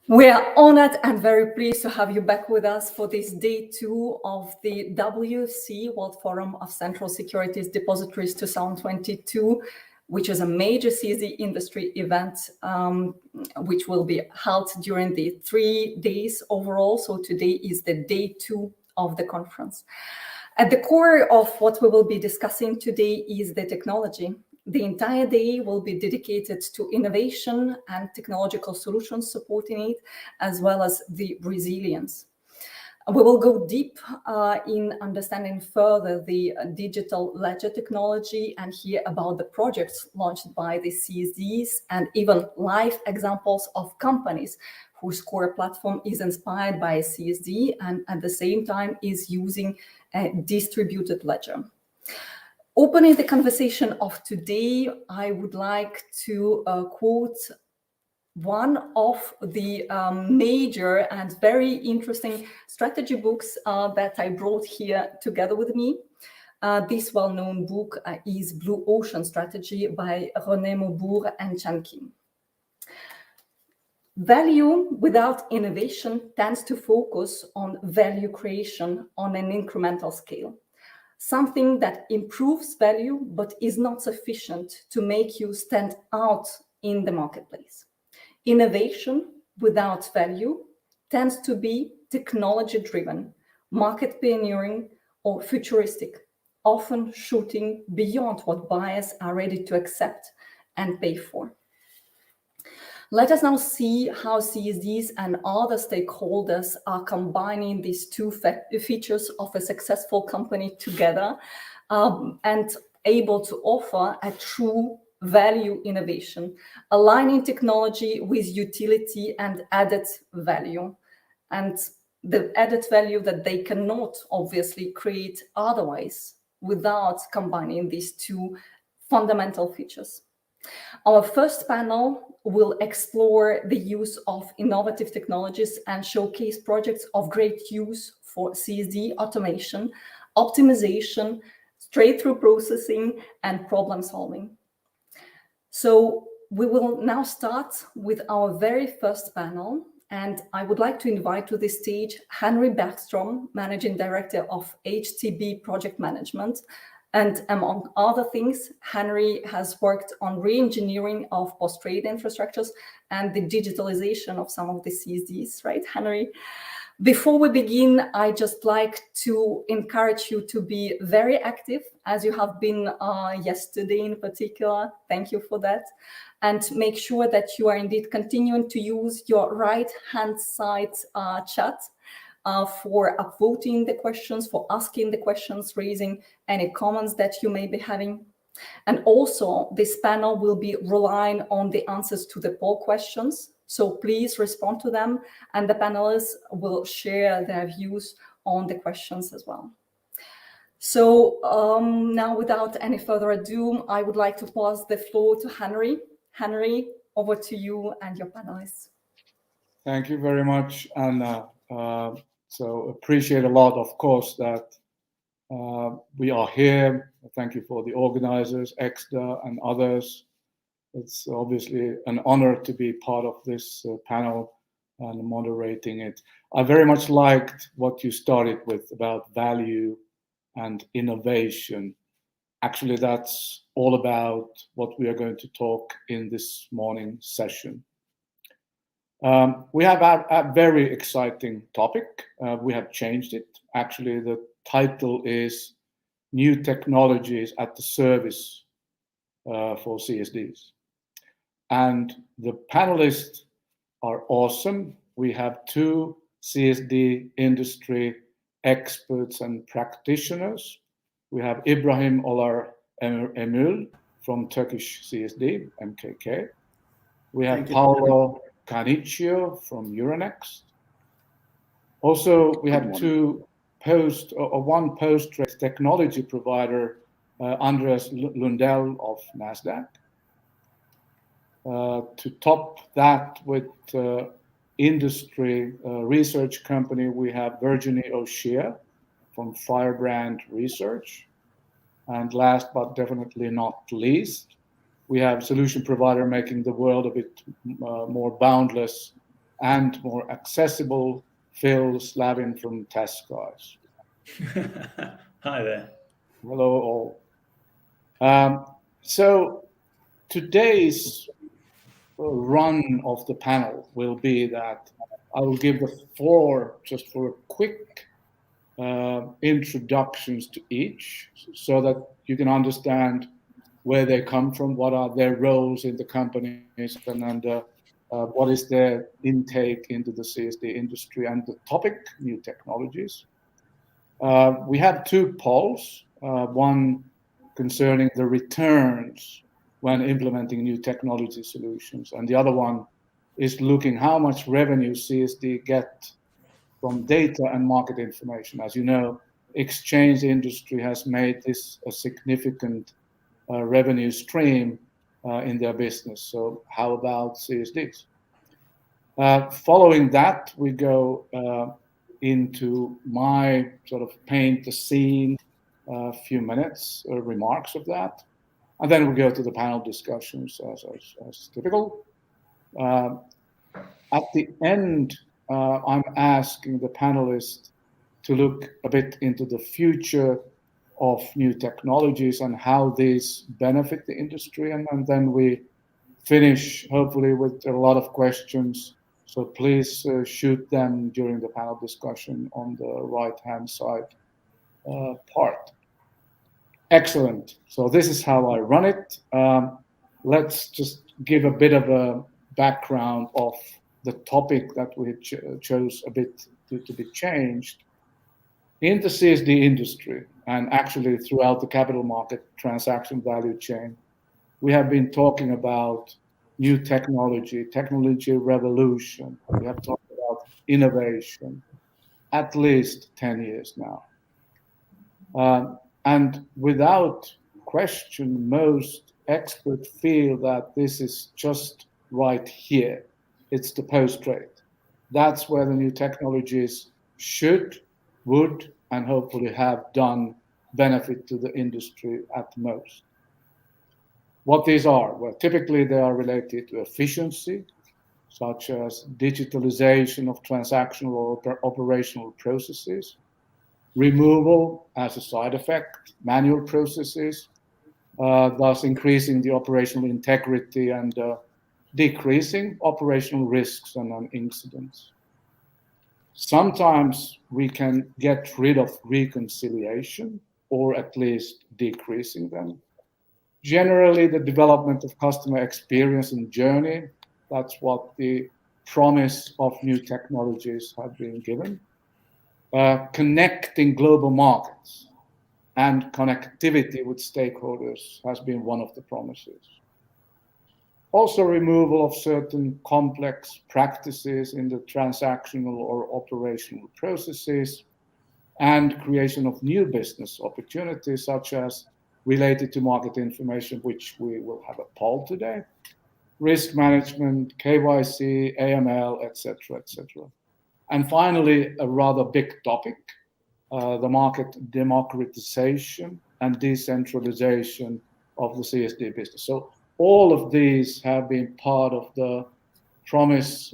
We are honored and very pleased to have you back with us for this day 2 of the WFC World Forum of Central Securities Depositories 2022, which is a major CSD industry event, which will be held during the 3 days overall. So today is the day 2 of the conference. At the core of what we will be discussing today is the technology. The entire day will be dedicated to innovation and technological solutions supporting it, as well as the resilience. We will go deep in understanding further the digital ledger technology and hear about the projects launched by the CSDs and even live examples of companies whose core platform is inspired by a CSD and at the same time is using a distributed ledger. Opening the conversation of today, I would like to quote one of the major and very interesting strategy books that I brought here together with me. This well-known book is Blue Ocean Strategy by René Maubourg and Chan Kim. Value without innovation tends to focus on value creation on an incremental scale. Something that improves value but is not sufficient to make you stand out in the marketplace. Innovation without value tends to be technology-driven, market pioneering, or futuristic, often shooting beyond what buyers are ready to accept and pay for. Let us now see how CSDs and other stakeholders are combining these two features of a successful company together and able to offer a true value innovation, aligning technology with utility and added value, and the added value that they cannot obviously create otherwise without combining these two fundamental features. Our first panel will explore the use of innovative technologies and showcase projects of great use for CSD automation, optimization, straight-through processing, and problem solving. So we will now start with our very first panel, and I would like to invite to the stage Henry Bergstrom, Managing Director of HTB Project Management. And among other things, Henry has worked on re-engineering of post-trade infrastructures and the digitalization of some of the CSDs, right, Henry? Before we begin, I just like to encourage you to be very active, as you have been yesterday in particular. Thank you for that. And make sure that you are indeed continuing to use your right-hand side chat for upvoting the questions, for asking the questions, raising any comments that you may be having. And also, this panel will be relying on the answers to the poll questions. So please respond to them, and the panelists will share their views on the questions as well. So now, without any further ado, I would like to pass the floor to Henry. Henry, over to you and your panelists. Thank you very much, Anna. So appreciate a lot, of course, that we are here. Thank you for the organizers, EXDA and others. It's obviously an honor to be part of this panel and moderating it. I very much liked what you started with about value and innovation. Actually, that's all about what we are going to talk in this morning's session. We have a very exciting topic. We have changed it. Actually, the title is New Technologies at the Service for CSDs. And the panelists are awesome. We have two CSD industry experts and practitioners. We have Ibrahim Olar Emül from Turkish CSD, MKK. We have Paolo Canicchio from Euronext. Also, we have one post-trade technology provider, Andreas Lundell of NASDAQ. To top that with industry research company, we have Virginie O'Shea from Firebrand Research. And last but definitely not least, we have solution provider making the world a bit more boundless, and more accessible Phil Slavin from Test Guys. Hi there. Hello all. So today's run of the panel will be that I will give the floor just for a quick introductions to each so that you can understand where they come from, what are their roles in the companies, and what is their intake into the CSD industry and the topic, new technologies. We have two polls, one concerning the returns when implementing new technology solutions, and the other one is looking how much revenue CSD get from data and market information. As you know, exchange industry has made this a significant revenue stream in their business. So how about CSDs? Following that, we go into my sort of paint the scene, a few minutes remarks of that. And then we go to the panel discussions as typical. At the end, I'm asking the panelists to look a bit into the future of new technologies and how these benefit the industry. And then we finish, hopefully, with a lot of questions. So please shoot them during the panel discussion on the right-hand side part. Excellent. So this is how I run it. Let's just give a bit of a background of the topic that we chose a bit to be changed. In the CSD industry, and actually throughout the capital market transaction value chain, we have been talking about new technology revolution. We have talked about innovation, at least 10 years now. And without question, most experts feel that this is just right here. It's the post-trade. That's where the new technologies should, would, and hopefully have done benefit to the industry at most. What these are? Well, typically they are related to efficiency, such as digitalization of transactional or operational processes, removal as a side effect, manual processes, thus increasing the operational integrity and decreasing operational risks and incidents. Sometimes we can get rid of reconciliation or at least decreasing them. Generally, the development of customer experience and journey, that's what the promise of new technologies have been given. Connecting global markets and connectivity with stakeholders has been one of the promises. Also, removal of certain complex practices in the transactional or operational processes and creation of new business opportunities, such as related to market information, which we will have a poll today, risk management, KYC, AML, etc., etc. And finally, a rather big topic, the market democratization and decentralization of the CSD business. So all of these have been part of the promise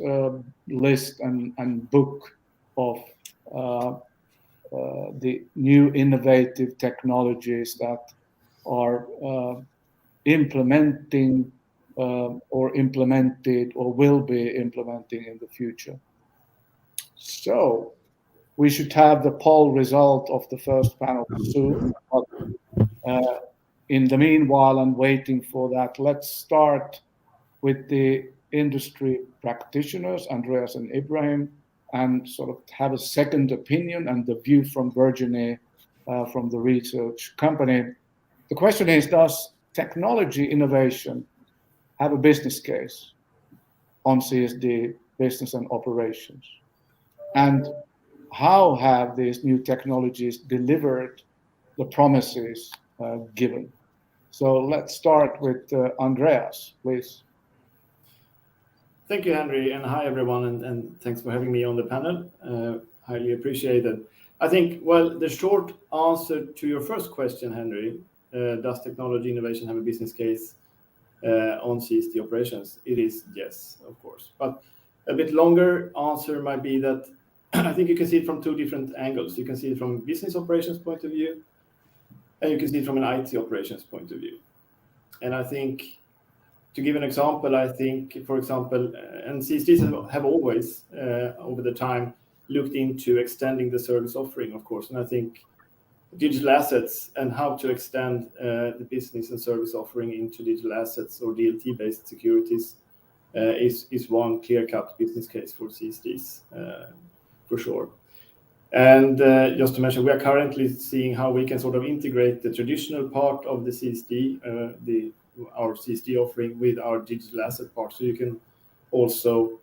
list and book of the new innovative technologies that are implementing or implemented or will be implementing in the future. So we should have the poll result of the first panel soon. But in the meanwhile, I'm waiting for that. Let's start with the industry practitioners, Andreas and Ibrahim, and sort of have a second opinion and the view from Virginie from the research company. The question is, does technology innovation have a business case on CSD business and operations? And how have these new technologies delivered the promises given? So let's start with Andreas, please. Thank you, Henry, and hi everyone, and thanks for having me on the panel. Highly appreciated. I think, well, the short answer to your first question, Henry, does technology innovation have a business case on CSD operations? It is yes, of course. But A bit longer answer might be that I think you can see it from two different angles. You can see it from a business operations point of view, and you can see it from an IT operations point of view. And I think, to give an example, I think, for example, and CSDs have always, over the time, looked into extending the service offering, of course. And I think digital assets and how to extend the business and service offering into digital assets or DLT-based securities is one clear-cut business case for CSDs, for sure. And just to mention, we are currently seeing how we can sort of integrate the traditional part of the CSD, our CSD offering, with our digital asset part. So you can also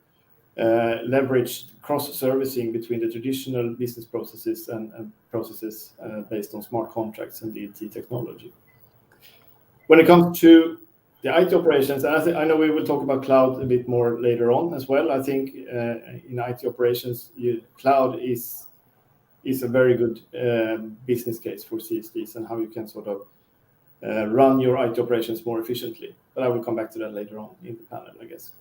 leverage cross-servicing between the traditional business processes and processes based on smart contracts and DLT technology. When it comes to the IT operations, and I know we will talk about cloud a bit more later on as well. I think in IT operations, cloud is a very good business case for CSDs and how you can sort of run your IT operations more efficiently. But I will come back to that later on in the panel, I guess.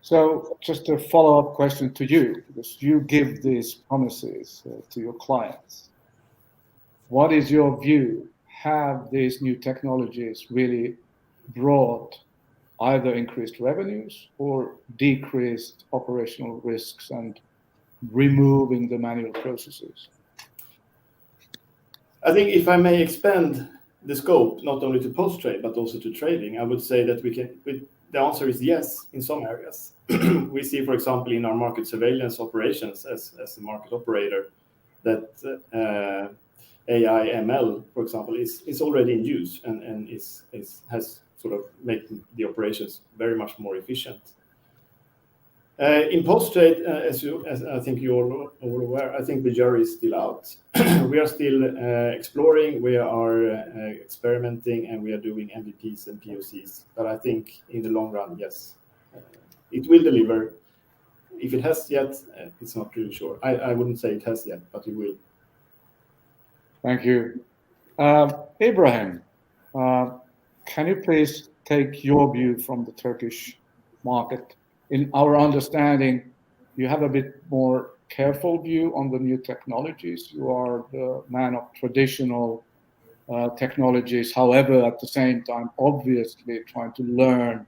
So just a follow-up question to you, because you give these promises to your clients. What is your view? Have these new technologies really brought either increased revenues or decreased operational risks and removing the manual processes? I think if I may expand the scope, not only to post-trade, but also to trading, I would say that the answer is yes, in some areas. We see, for example, in our market surveillance operations as a market operator, that AI ML, for example, is already in use and has sort of made the operations very much more efficient. In post-trade, as I think you're all aware, I think the jury is still out. We are still exploring, we are experimenting, and we are doing MVPs and POCs. But I think in the long run, yes, it will deliver. If it has yet, it's not really sure. I wouldn't say it has yet, but it will. Thank you. Ibrahim, can you please take your view from the Turkish market? In our understanding, you have a bit more careful view on the new technologies. You are the man of traditional technologies. However, at the same time, obviously trying to learn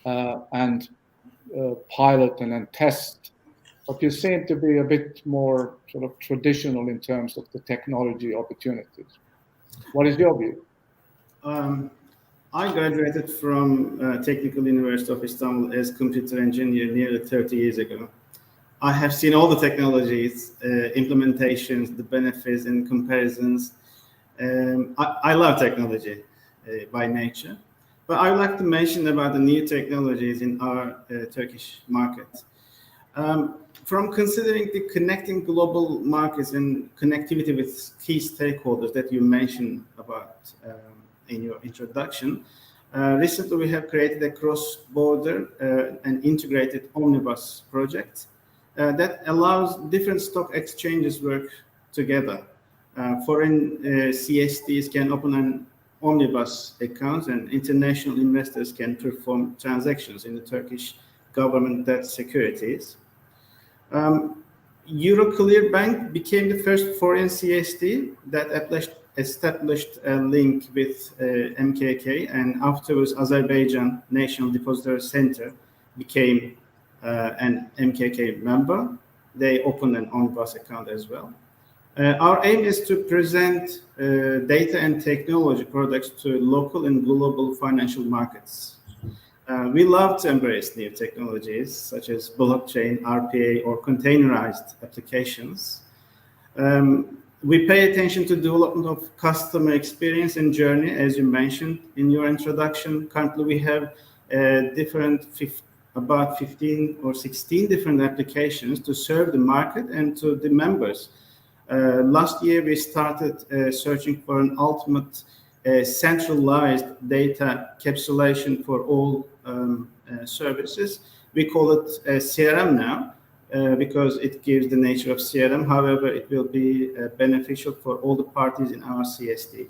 and pilot and then test. But you seem to be a bit more sort of traditional in terms of the technology opportunities. What is your view? I graduated from Technical University of Istanbul as computer engineer nearly 30 years ago. I have seen all the technologies, implementations, the benefits and comparisons. I love technology by nature, but I would like to mention about the new technologies in our Turkish market. From considering the connecting global markets and connectivity with key stakeholders that you mentioned about in your introduction, recently we have created a cross-border and integrated omnibus project that allows different stock exchanges work together. Foreign CSDs can open an omnibus account and international investors can perform transactions in the Turkish government debt securities. Euroclear Bank became the first foreign CSD that established a link with MKK, and afterwards Azerbaijan National Depository Center became an MKK member. They opened an omnibus account as well. Our aim is to present data and technology products to local and global financial markets. We love to embrace new technologies such as blockchain, RPA, or containerized applications. We pay attention to development of customer experience and journey, as you mentioned in your introduction. Currently, we have about 15 or 16 different applications to serve the market and to the members. Last year, we started searching for an ultimate centralized data capsulation for all services. We call it CRM now because it gives the nature of CRM. However, it will be beneficial for all the parties in our CSD.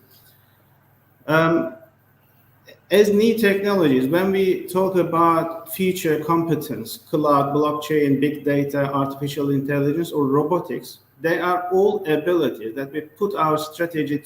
as new technologies, when we talk about future competence, cloud, blockchain, big data, artificial intelligence, or robotics, they are all abilities that we put our strategy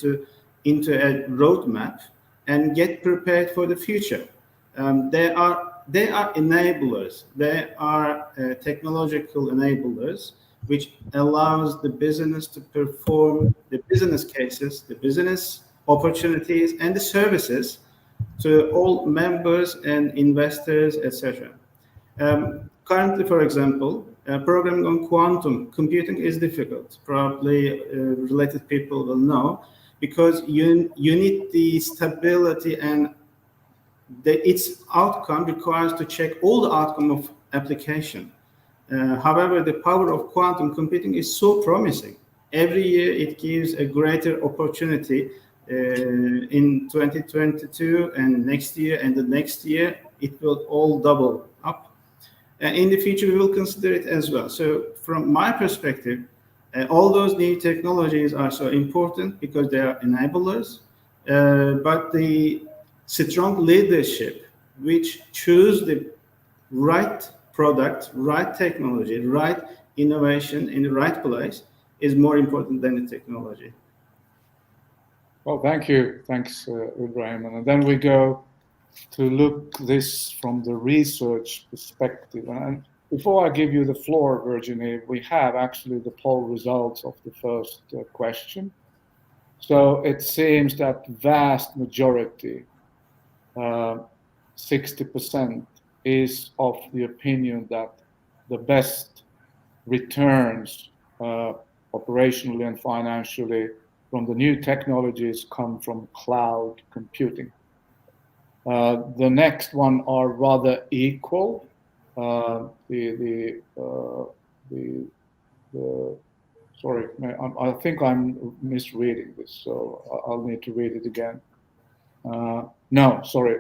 into a roadmap and get prepared for the future. They are enablers. They are technological enablers, which allows the business to perform the business cases, the business opportunities, and the services to all members and investors, etc. Currently, for example, programming on quantum computing is difficult. Probably related people will know, because you need the stability, and its outcome requires to check all the outcome of application. However, the power of quantum computing is so promising. Every year it gives a greater opportunity. In 2022 and next year and the next year, it will all double up. In the future, we will consider it as well. So from my perspective, all those new technologies are so important because they are enablers, but the strong leadership which choose the right product, right technology, right innovation in the right place is more important than the technology. Well, thank you. Thanks, Ibrahim. And then we go to look this from the research perspective. And before I give you the floor, Virginie, we have actually the poll results of the first question. So it seems that vast majority, 60%, is of the opinion that the best returns operationally and financially from the new technologies come from cloud computing. The next one are rather equal. Sorry, I think I'm misreading this, so I'll need to read it again. No, sorry.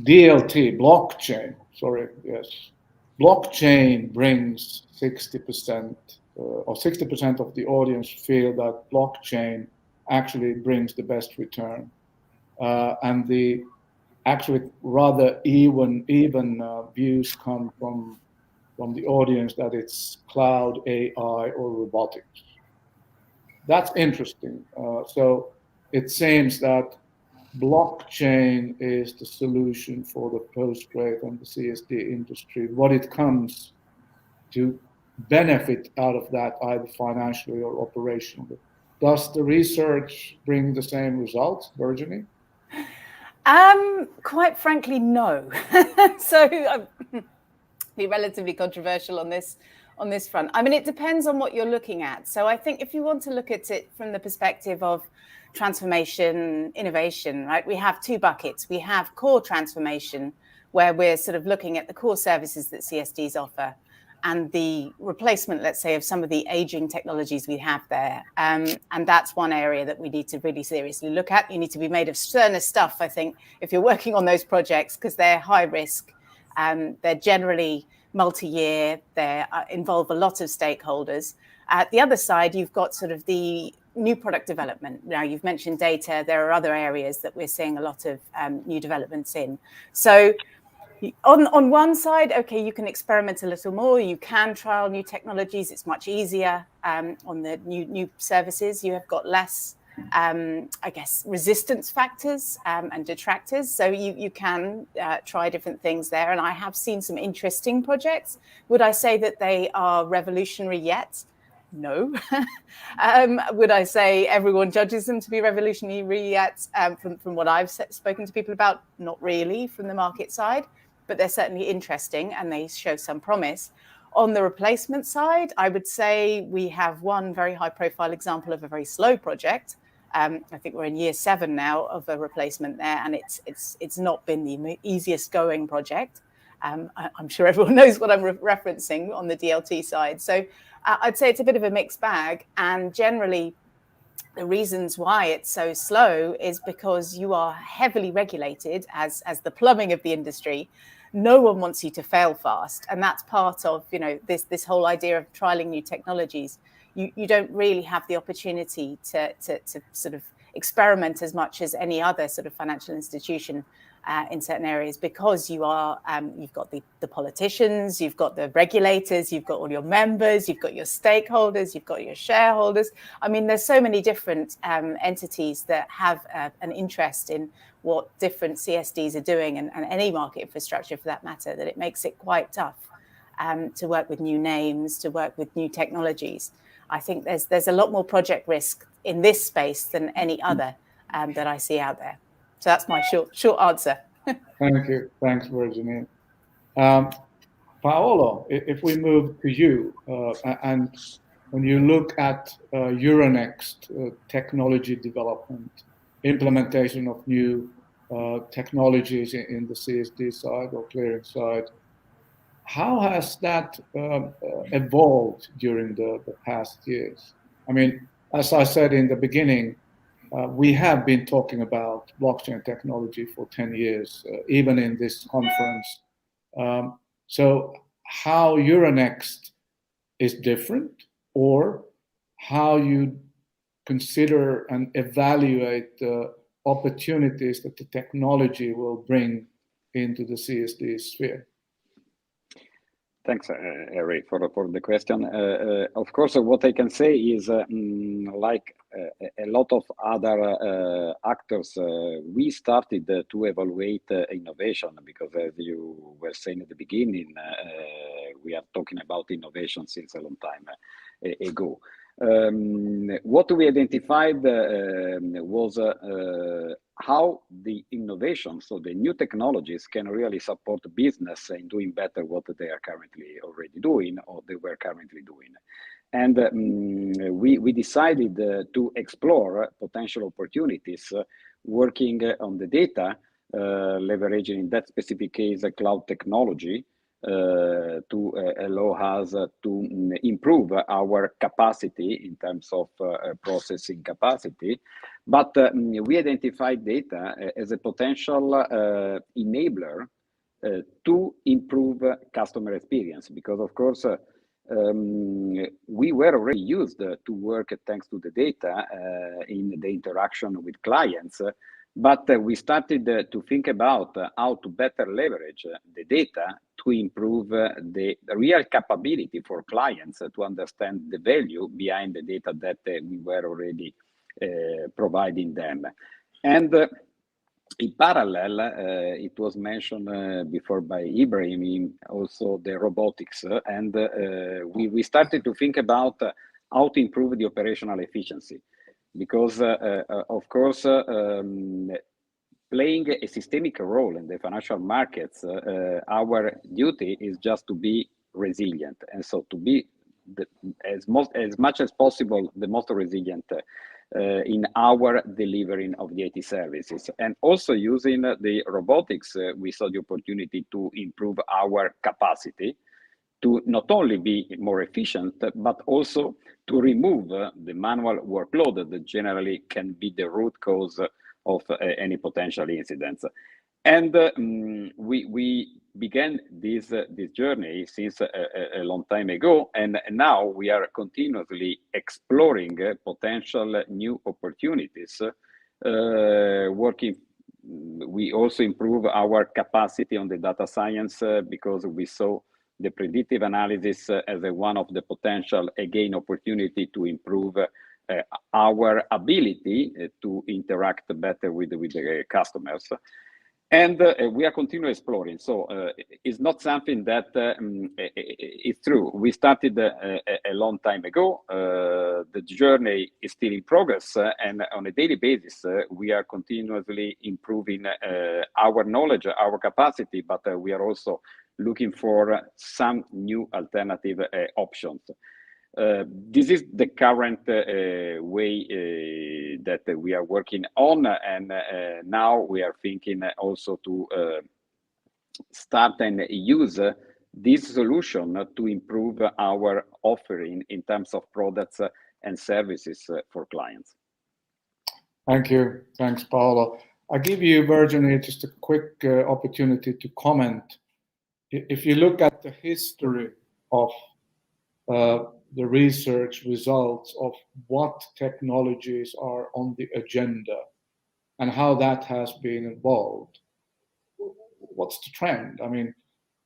DLT, blockchain, sorry, yes. Blockchain brings 60%, or 60% of the audience feel that blockchain actually brings the best return. And the actually rather even views come from the audience that it's cloud, AI, or robotics. That's interesting. So it seems that blockchain is the solution for the post-trade and the CSD industry. What it comes to benefit out of that, either financially or operationally. Does the research bring the same results, Virginie? Quite frankly, no. So be relatively controversial on this front. I mean, it depends on what you're looking at. So I think if you want to look at it from the perspective of transformation, innovation, right? We have two buckets. We have core transformation, where we're sort of looking at the core services that CSDs offer, and the replacement, let's say, of some of the aging technologies we have there. And that's one area that we need to really seriously look at. You need to be made of sterner stuff, I think, if you're working on those projects, because they're high risk. They're generally multi-year. They involve a lot of stakeholders. At the other side, you've got sort of the new product development. Now, you've mentioned data. There are other areas that we're seeing a lot of new developments in. So on one side, okay, you can experiment a little more. You can trial new technologies. It's much easier on the new services. You have got less, I guess, resistance factors and detractors. So you can try different things there. And I have seen some interesting projects. Would I say that they are revolutionary yet? No. Would I say everyone judges them to be revolutionary yet? From what I've spoken to people about, not really from the market side, but they're certainly interesting and they show some promise. On the replacement side, I would say we have one very high profile example of a very slow project. I think we're in year 7 now of a replacement there, and it's not been the easiest going project. I'm sure everyone knows what I'm referencing on the DLT side. So I'd say it's a bit of a mixed bag, and generally the reasons why it's so slow is because you are heavily regulated as the plumbing of the industry. No one wants you to fail fast, and that's part of this whole idea of trialing new technologies. You don't really have the opportunity to sort of experiment as much as any other sort of financial institution in certain areas, because you are you've got the politicians, you've got the regulators, you've got all your members, you've got your stakeholders, you've got your shareholders. I mean, there's so many different entities that have an interest in what different CSDs are doing, and any market infrastructure for that matter, that it makes it quite tough to work with new names, to work with new technologies. I think there's a lot more project risk in this space than any other that I see out there. So that's my short answer. Thank you. Thanks, Virginie. Paolo, if we move to you, and when you look at Euronext technology development, implementation of new technologies in the CSD side or clearing side, how has that evolved during the past years? I mean, as I said in the beginning, we have been talking about blockchain technology for 10 years, even in this conference. So how Euronext is different, or how you consider and evaluate the opportunities that the technology will bring into the CSD sphere? Thanks, Harry, for the question. Of course, what I can say is, like a lot of other actors, we started to evaluate innovation, because as you were saying at the beginning, we are talking about innovation since a long time ago. What we identified was how the innovation, so the new technologies, can really support business in doing better what they are currently already doing, or they were currently doing. And we decided to explore potential opportunities working on the data, leveraging in that specific case cloud technology, to allow us to improve our capacity in terms of processing capacity. But we identified data as a potential enabler to improve customer experience, because of course we were already used to work thanks to the data in the interaction with clients. But we started to think about how to better leverage the data to improve the real capability for clients to understand the value behind the data that we were already providing them. And in parallel, it was mentioned before by Ibrahim, also the robotics. And we started to think about how to improve the operational efficiency. Because, of course, playing a systemic role in the financial markets, our duty is just to be resilient. And so to be as much as possible, the most resilient in our delivering of the IT services. And also using the robotics, we saw the opportunity to improve our capacity to not only be more efficient, but also to remove the manual workload that generally can be the root cause of any potential incidents. And we began this journey since a long time ago, and now we are continuously exploring potential new opportunities. We also improve our capacity on the data science because we saw the predictive analysis as one of the potential, again, opportunity to improve our ability to interact better with the customers. And we are continuing exploring. So it's not something that is true. We started a long time ago. The journey is still in progress. And on a daily basis, we are continuously improving our knowledge, our capacity, but we are also looking for some new alternative options. This is the current way that we are working on, and now we are thinking also to start and use this solution to improve our offering in terms of products and services for clients. Thank you. Thanks, Paolo. I give you, Virginie, just a quick opportunity to comment. If you look at the history of the research results of what technologies are on the agenda and how that has been evolved. What's the trend? I mean,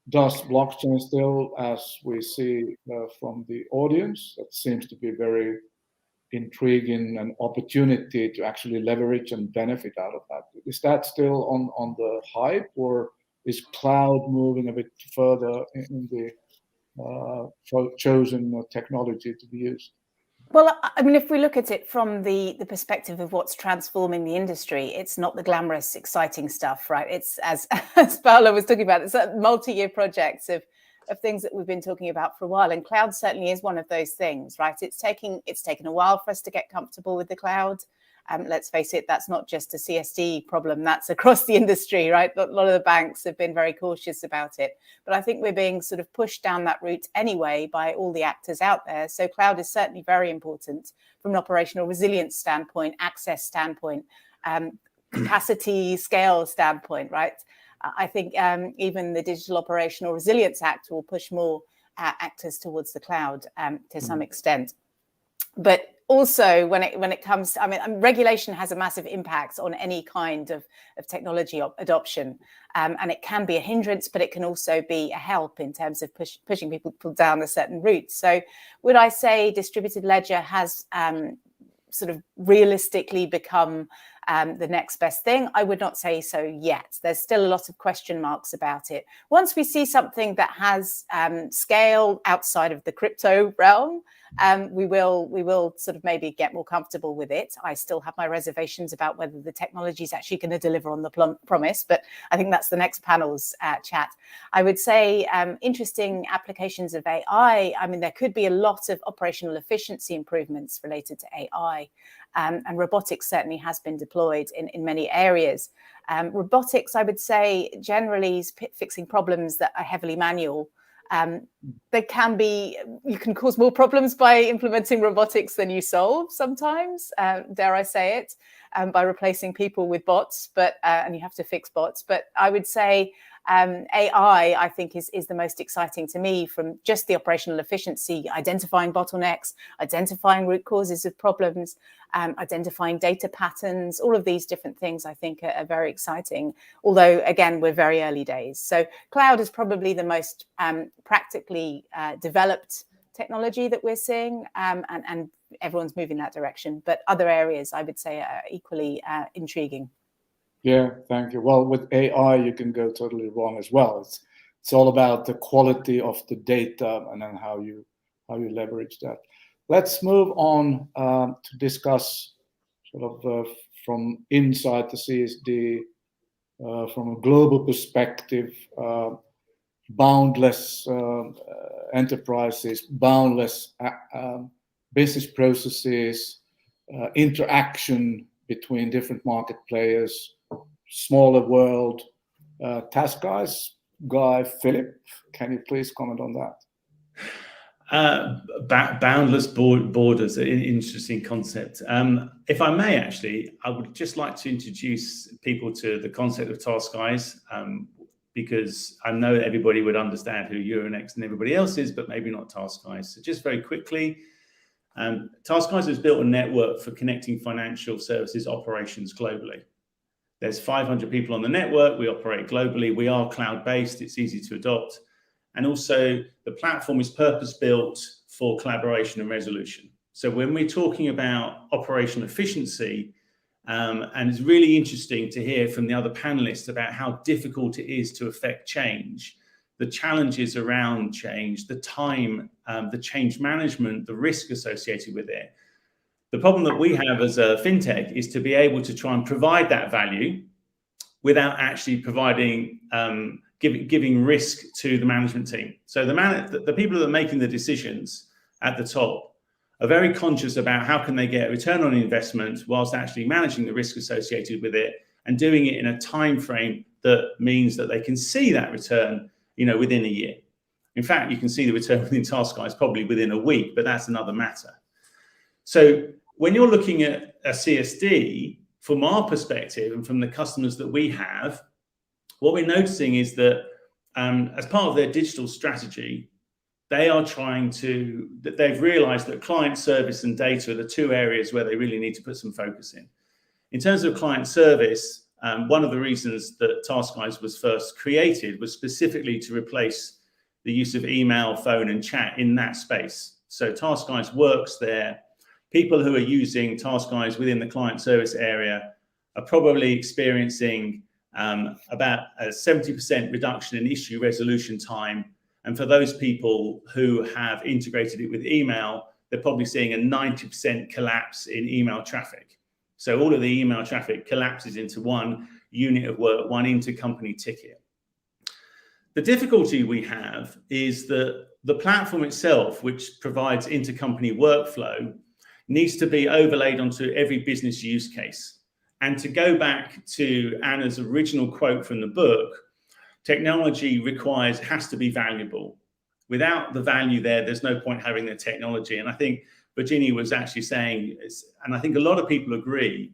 does blockchain still, as we see from the audience, that seems to be very intriguing and opportunity to actually leverage and benefit out of that. Is that still on the hype, or is cloud moving a bit further in the chosen technology to be used? Well, I mean, if we look at it from the perspective of what's transforming the industry, it's not the glamorous, exciting stuff, right? It's, as Paolo was talking about, it's a multi-year projects of things that we've been talking about for a while. And cloud certainly is one of those things, right? It's taken a while for us to get comfortable with the cloud. Let's face it, that's not just a CSD problem, that's across the industry, right? A lot of the banks have been very cautious about it. But I think we're being sort of pushed down that route anyway by all the actors out there. So cloud is certainly very important from an operational resilience standpoint, access standpoint, capacity, scale standpoint, right? I think even the Digital Operational Resilience Act will push more actors towards the cloud to some extent. But also when it comes, I mean, regulation has a massive impact on any kind of technology adoption. And it can be a hindrance, but it can also be a help in terms of pushing people down a certain route. So would I say distributed ledger has sort of realistically become the next best thing? I would not say so yet. There's still a lot of question marks about it. Once we see something that has scale outside of the crypto realm, we will sort of maybe get more comfortable with it. I still have my reservations about whether the technology is actually going to deliver on the promise, but I think that's the next panel's chat. I would say interesting applications of AI. I mean, there could be a lot of operational efficiency improvements related to AI. And robotics certainly has been deployed in many areas. Robotics, I would say, generally is fixing problems that are heavily manual. You can cause more problems by implementing robotics than you solve sometimes, dare I say it, by replacing people with bots, and you have to fix bots. But I would say AI, I think, is the most exciting to me from just the operational efficiency, identifying bottlenecks, identifying root causes of problems, identifying data patterns. All of these different things, I think, are very exciting. Although, again, we're very early days. So cloud is probably the most practically developed technology that we're seeing, and everyone's moving that direction. But other areas, I would say, are equally intriguing. Yeah, thank you. Well, with AI, you can go totally wrong as well. It's all about the quality of the data and then how you leverage that. Let's move on to discuss sort of from inside the CSD, from a global perspective, boundless enterprises, boundless business processes, interaction between different market players, smaller world. Task Guy, Philip, can you please comment on that? Boundless borders, an interesting concept. If I may, actually, I would just like to introduce people to the concept of Task Guys, because I know everybody would understand who Euronext and everybody else is, but maybe not Task Guys. So just very quickly, Task Guys has built a network for connecting financial services operations globally. There's 500 people on the network. We operate globally. We are cloud-based. It's easy to adopt. And also the platform is purpose-built for collaboration and resolution. So when we're talking about operational efficiency, and it's really interesting to hear from the other panelists about how difficult it is to affect change, the challenges around change, the time, the change management, the risk associated with it. The problem that we have as a fintech is to be able to try and provide that value without actually providing, giving risk to the management team. So the people that are making the decisions at the top are very conscious about how can they get a return on investment whilst actually managing the risk associated with it and doing it in a time frame that means that they can see that return, within a year. In fact, you can see the return within Task Guys probably within a week, but that's another matter. So when you're looking at a CSD, from our perspective and from the customers that we have, what we're noticing is that as part of their digital strategy, they've realized that client service and data are the two areas where they really need to put some focus in. In terms of client service, one of the reasons that TaskGuys was first created was specifically to replace the use of email, phone, and chat in that space. So TaskGuys works there. People who are using TaskGuys within the client service area are probably experiencing about a 70% reduction in issue resolution time. And for those people who have integrated it with email, they're probably seeing a 90% collapse in email traffic. So all of the email traffic collapses into one unit of work, one intercompany ticket. The difficulty we have is that the platform itself, which provides intercompany workflow, needs to be overlaid onto every business use case. And to go back to Anna's original quote from the book, technology has to be valuable. Without the value there's no point having the technology. And I think Virginia was actually saying, and I think a lot of people agree,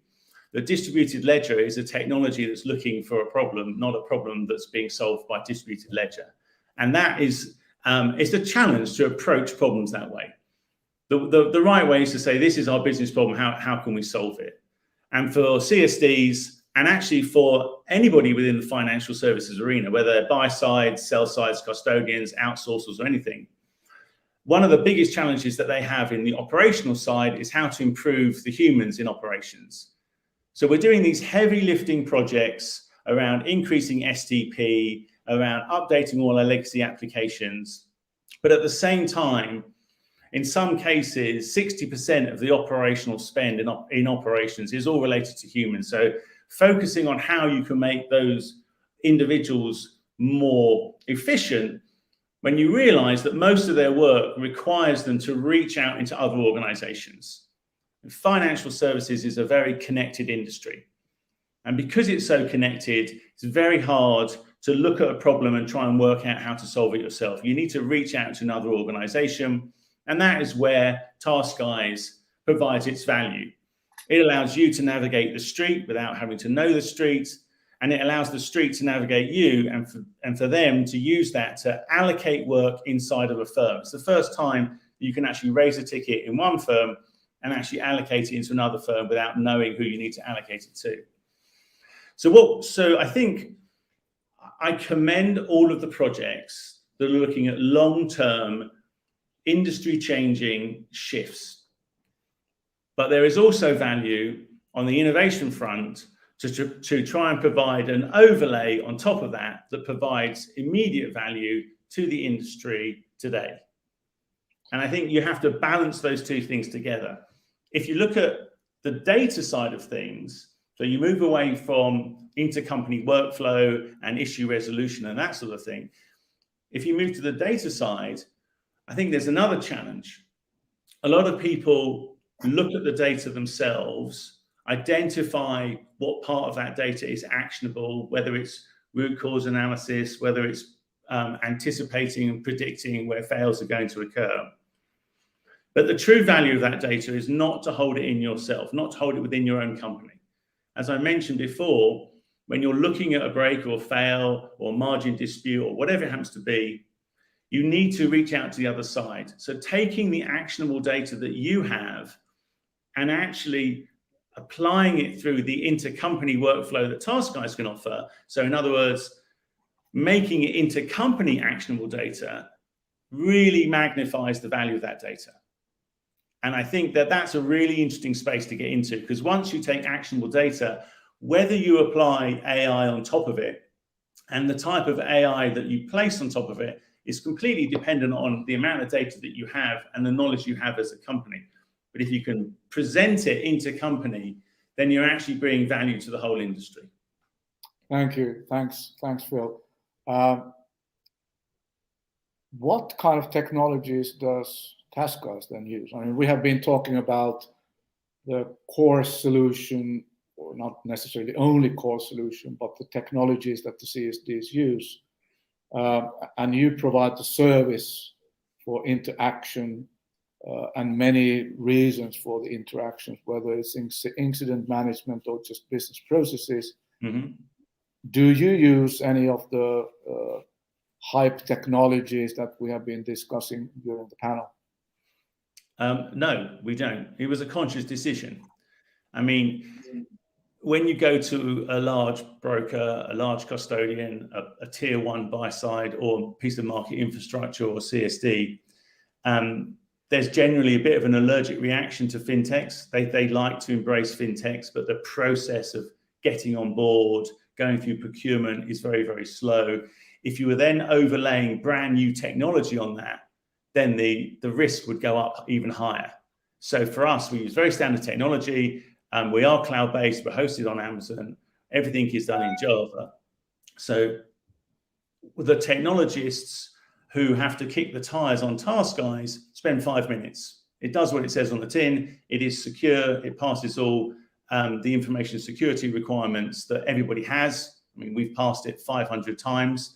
that distributed ledger is a technology that's looking for a problem, not a problem that's being solved by distributed ledger. And that is, it's a challenge to approach problems that way. The right way is to say, this is our business problem, how can we solve it? And for CSDs, and actually for anybody within the financial services arena, whether they're buy sides, sell sides, custodians, outsourcers, or anything, one of the biggest challenges that they have in the operational side is how to improve the humans in operations. So we're doing these heavy lifting projects around increasing STP, around updating all our legacy applications. But at the same time, in some cases, 60% of the operational spend in operations is all related to humans. So focusing on how you can make those individuals more efficient when you realize that most of their work requires them to reach out into other organizations. Financial services is a very connected industry. And because it's so connected, it's very hard to look at a problem and try and work out how to solve it yourself. You need to reach out to another organization. And that is where TaskGuys provides its value. It allows you to navigate the street without having to know the street. And it allows the street to navigate you and for them to use that to allocate work inside of a firm. It's the first time you can actually raise a ticket in one firm and actually allocate it into another firm without knowing who you need to allocate it to. So I think I commend all of the projects that are looking at long-term industry-changing shifts. But there is also value on the innovation front to try and provide an overlay on top of that provides immediate value to the industry today. And I think you have to balance those two things together. If you look at the data side of things, so you move away from intercompany workflow and issue resolution and that sort of thing. If you move to the data side, I think there's another challenge. A lot of people look at the data themselves, identify what part of that data is actionable, whether it's root cause analysis, whether it's anticipating and predicting where fails are going to occur. But the true value of that data is not to hold it in yourself, not to hold it within your own company. As I mentioned before, when you're looking at a break or fail or margin dispute or whatever it happens to be, you need to reach out to the other side. So taking the actionable data that you have and actually applying it through the intercompany workflow that TaskGuys can offer. So in other words, making it intercompany actionable data really magnifies the value of that data. And I think that that's a really interesting space to get into, because once you take actionable data, whether you apply AI on top of it and the type of AI that you place on top of it is completely dependent on the amount of data that you have and the knowledge you have as a company. But if you can present it intercompany, then you're actually bringing value to the whole industry. Thank you. Thanks, Phil. What kind of technologies does TaskGuys then use? I mean, we have been talking about the core solution, or not necessarily the only core solution, but the technologies that the CSDs use. And you provide the service for interaction and many reasons for the interactions, whether it's incident management or just business processes. Mm-hmm. Do you use any of the hype technologies that we have been discussing during the panel? No, we don't. It was a conscious decision. I mean, when you go to a large broker, a large custodian, a tier one buy side or piece of market infrastructure or CSD, there's generally a bit of an allergic reaction to fintechs. They like to embrace fintechs, but the process of getting on board, going through procurement is very, very slow. If you were then overlaying brand new technology on that, then the risk would go up even higher. So for us, we use very standard technology. We are cloud-based, we're hosted on Amazon, everything is done in Java. So the technologists who have to kick the tires on Task Guys spend 5 minutes. It does what it says on the tin, it is secure, it passes all the information security requirements that everybody has. I mean, we've passed it 500 times.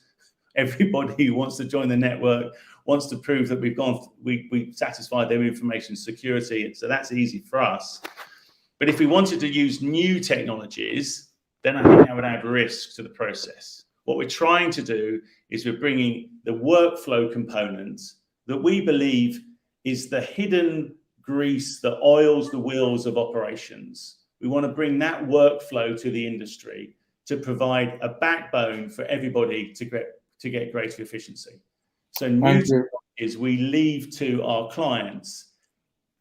Everybody who wants to join the network wants to prove that we've satisfied their information security, so that's easy for us. But if we wanted to use new technologies, then I think that would add risk to the process. What we're trying to do is we're bringing the workflow components that we believe is the hidden grease that oils the wheels of operations. We want to bring that workflow to the industry to provide a backbone for everybody to get greater efficiency. So new technologies we leave to our clients,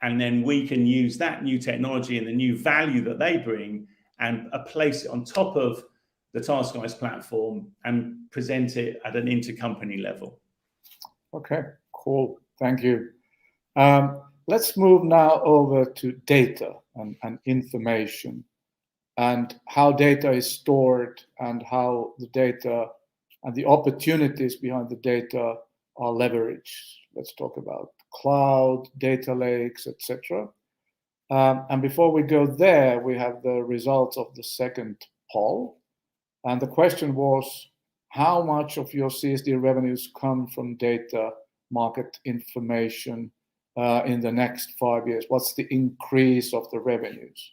and then we can use that new technology and the new value that they bring and place it on top of the Task Guys platform and present it at an intercompany level. Okay, cool. Thank you. Let's move now over to data and information and how data is stored and how the data and the opportunities behind the data are leveraged. Let's talk about cloud, data lakes, etc. And before we go there, we have the results of the second poll. And the question was, how much of your CSD revenues come from data market information in the next 5 years? What's the increase of the revenues?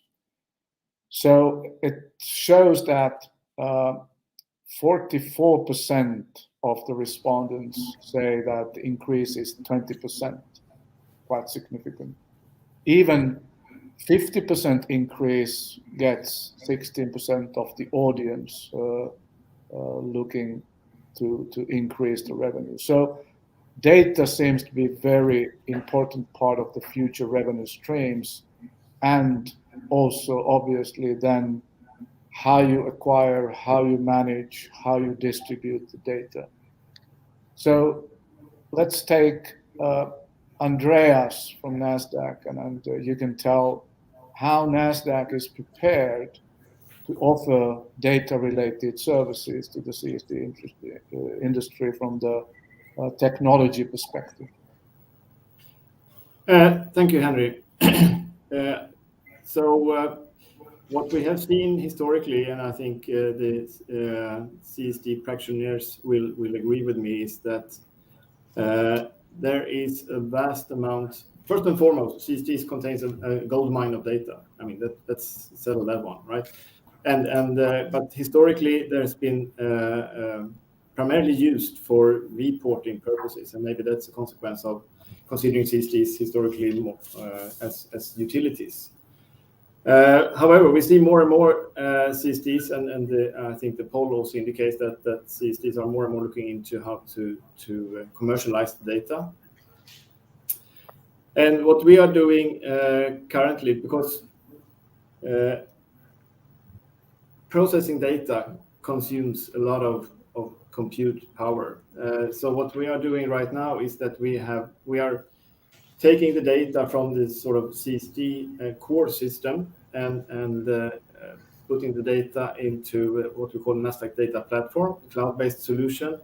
So it shows that 44% of the respondents say that the increase is 20%, quite significant. Even 50% increase gets 16% of the audience looking to increase the revenue. So data seems to be a very important part of the future revenue streams, and also obviously then how you acquire, how you manage, how you distribute the data. So let's take Andreas from NASDAQ, and you can tell how NASDAQ is prepared to offer data-related services to the CSD industry from the technology perspective. Thank you, Henry. So what we have seen historically, and I think the CSD practitioners will agree with me, is that there is a vast amount. First and foremost, CSDs contains a gold mine of data. I mean, that's settle that one, right? But historically, there's been primarily used for reporting purposes, and maybe that's a consequence of considering CSDs historically more as utilities. However, we see more and more CSDs, and I think the poll also indicates that CSDs are more and more looking into how to commercialize the data. And what we are doing currently, because processing data consumes a lot of compute power. So what we are doing right now is that we are taking the data from this sort of CSD core system and putting the data into what we call NASDAQ Data Platform, a cloud-based solution,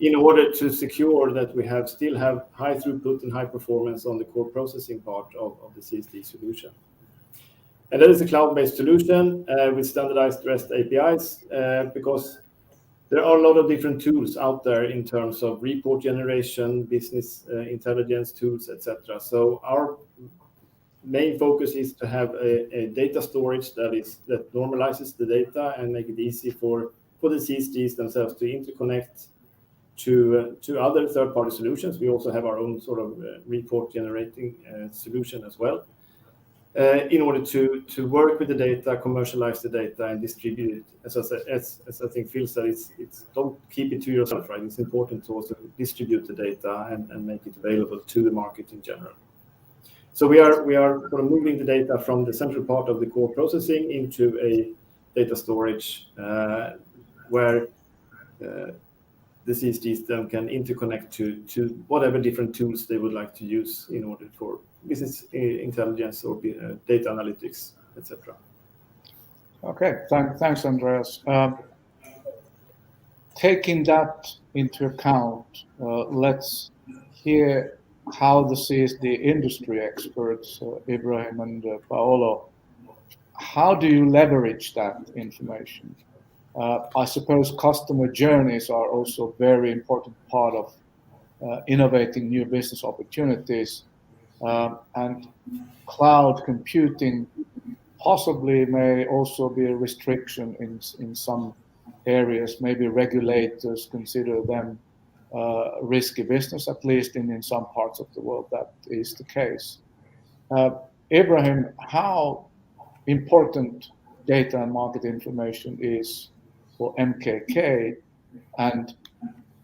in order to secure that we still have high throughput and high performance on the core processing part of the CSD solution. And that is a cloud-based solution with standardized REST APIs because there are a lot of different tools out there in terms of report generation, business intelligence tools, etc. So our main focus is to have a data storage that normalizes the data and make it easy for the CSDs themselves to interconnect, to other third-party solutions. We also have our own sort of report generating solution as well, in order to work with the data, commercialize the data, and distribute it. As I think Phil said, it's don't keep it to yourself, right? It's important to also distribute the data and make it available to the market in general. So we are sort of moving the data from the central part of the core processing into a data storage where the CSDs then can interconnect to whatever different tools they would like to use in order for business intelligence or data analytics, etc. Okay, thanks, Andreas. Taking that into account, let's hear how the CSD industry experts, Ibrahim and Paolo, how do you leverage that information? I suppose customer journeys are also a very important part of innovating new business opportunities, and cloud computing possibly may also be a restriction in some areas. Maybe regulators consider them risky business, at least in some parts of the world that is the case. Ibrahim, how important data and market information is for MKK, and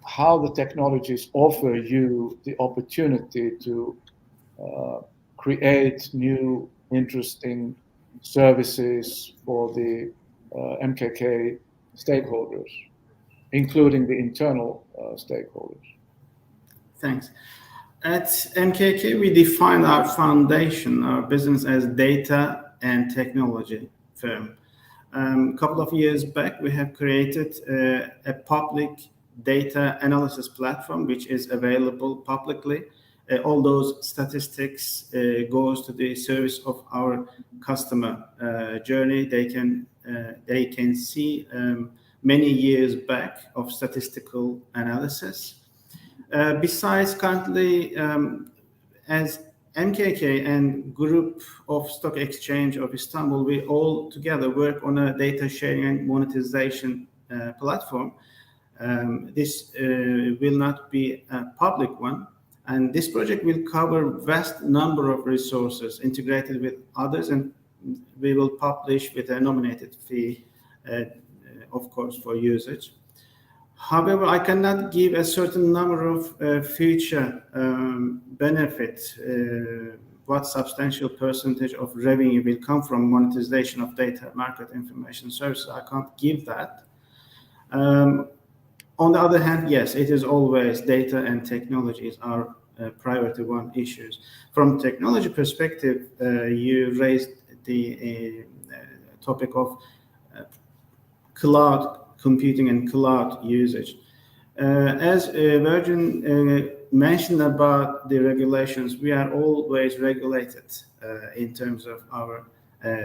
how the technologies offer you the opportunity to create new interesting services for the MKK stakeholders, including the internal stakeholders. Thanks. At MKK, we define our foundation, our business, as data and technology firm. A couple of years back, we have created a public data analysis platform, which is available publicly. All those statistics goes to the service of our customer journey. They can see many years back of statistical analysis. Besides, currently, as MKK and Group of Stock Exchange of Istanbul, we all together work on a data sharing and monetization platform. This will not be a public one, and this project will cover vast number of resources integrated with others, and we will publish with a nominated fee, of course, for usage. However, I cannot give a certain number of future benefits, what substantial percentage of revenue will come from monetization of data market information services. I can't give that. On the other hand, yes, it is always data and technologies are priority one issues. From technology perspective, you raised the topic of cloud computing and cloud usage. As Virgin mentioned about the regulations, we are always regulated in terms of our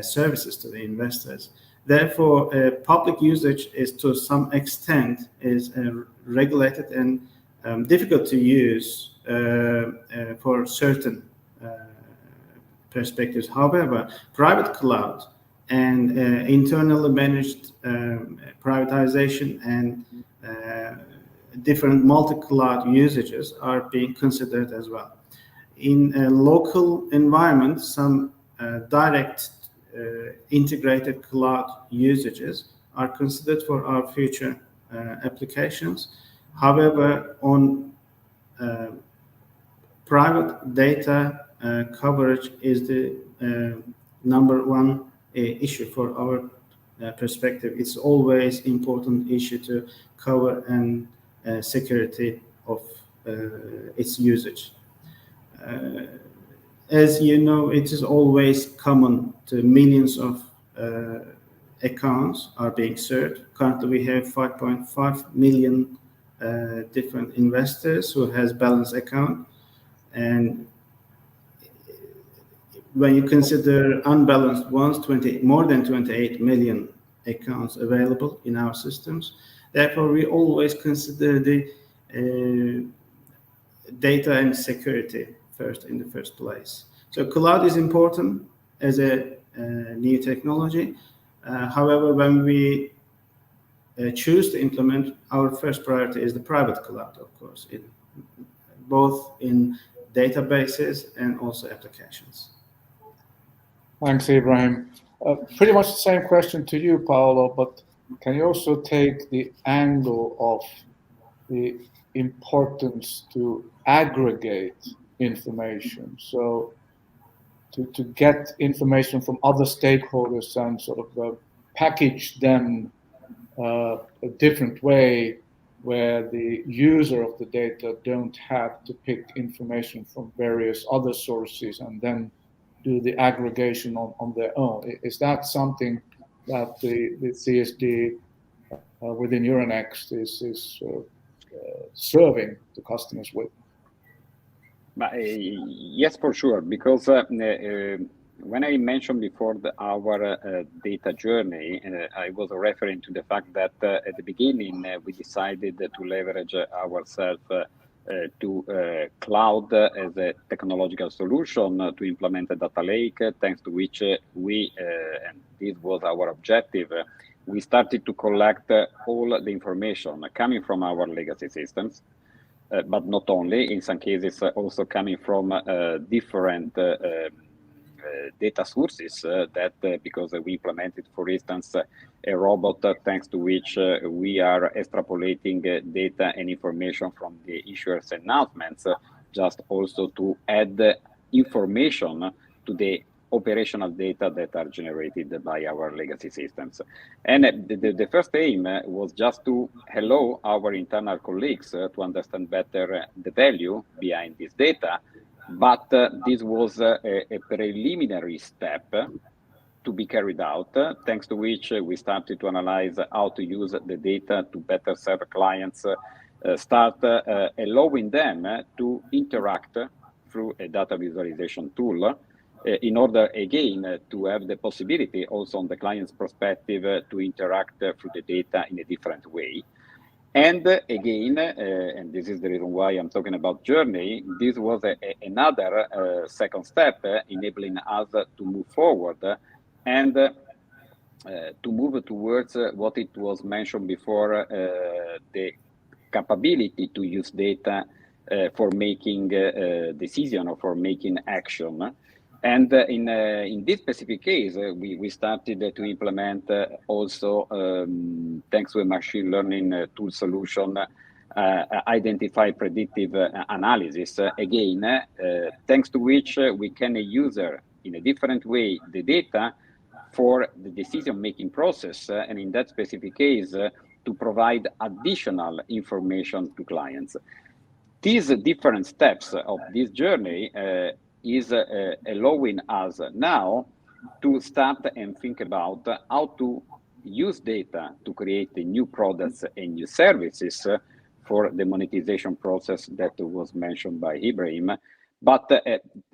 services to the investors. Therefore, public usage is to some extent is regulated and difficult to use for certain perspectives. However, private cloud and internally managed privatization and different multi-cloud usages are being considered as well. In a local environment, some direct integrated cloud usages are considered for our future applications. However, on private data coverage is the number one issue for our perspective. It's always important issue to cover and security of its usage. As you know, it is always common to millions of accounts are being served. Currently, we have 5.5 million different investors who has balance account, and when you consider unbalanced ones, more than 28 million accounts available in our systems. Therefore, we always consider the data and security first in the first place. So cloud is important as a new technology. However, when we choose to implement, our first priority is the private cloud, of course, both in databases and also applications. Thanks, Ibrahim. Pretty much the same question to you, Paolo, but can you also take the angle of the importance to aggregate information? So to get information from other stakeholders and sort of package them a different way where the user of the data don't have to pick information from various other sources and then do the aggregation on their own. Is that something that the CSD within Euronext is serving the customers with? Yes, for sure, because when I mentioned before our data journey, I was referring to the fact that at the beginning we decided to leverage ourselves to cloud as a technological solution to implement a data lake, thanks to which we, and this was our objective, we started to collect all the information coming from our legacy systems, but not only, in some cases also coming from different data sources that because we implemented, for instance, a robot thanks to which we are extrapolating data and information from the issuers' announcements, just also to add information to the operational data that are generated by our legacy systems. And the first aim was just to allow our internal colleagues to understand better the value behind this data. But this was a preliminary step to be carried out, thanks to which we started to analyze how to use the data to better serve clients, start allowing them to interact through a data visualization tool in order, again, to have the possibility also on the client's perspective to interact through the data in a different way. And again, and this is the reason why I'm talking about journey, this was another second step enabling us to move forward and to move towards what it was mentioned before, the capability to use data for making decision or for making action. And in this specific case, we started to implement also, thanks to a machine learning tool solution, identify predictive analysis. Again, thanks to which we can use in a different way the data for the decision-making process, and in that specific case, to provide additional information to clients. These different steps of this journey is allowing us now to start and think about how to use data to create new products and new services for the monetization process that was mentioned by Ibrahim. But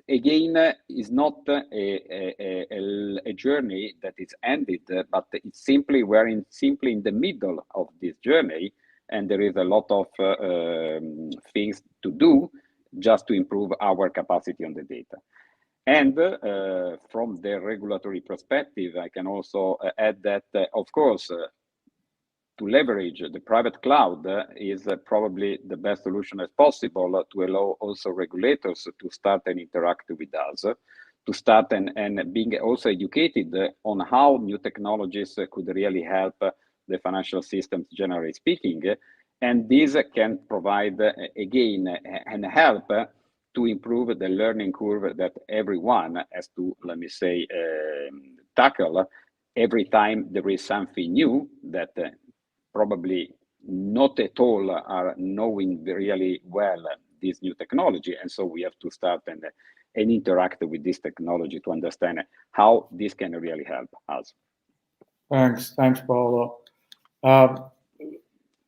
again, it's not a journey that is ended, but it's simply we're simply in the middle of this journey, and there is a lot of things to do just to improve our capacity on the data. And from the regulatory perspective, I can also add that, of course, to leverage the private cloud is probably the best solution as possible to allow also regulators to start and interact with us, to start and being also educated on how new technologies could really help the financial systems, generally speaking. And this can provide, again, and help to improve the learning curve that everyone has to, let me say, tackle every time there is something new that probably not at all are knowing really well this new technology. And so we have to start and interact with this technology to understand how this can really help us. Thanks, Paolo.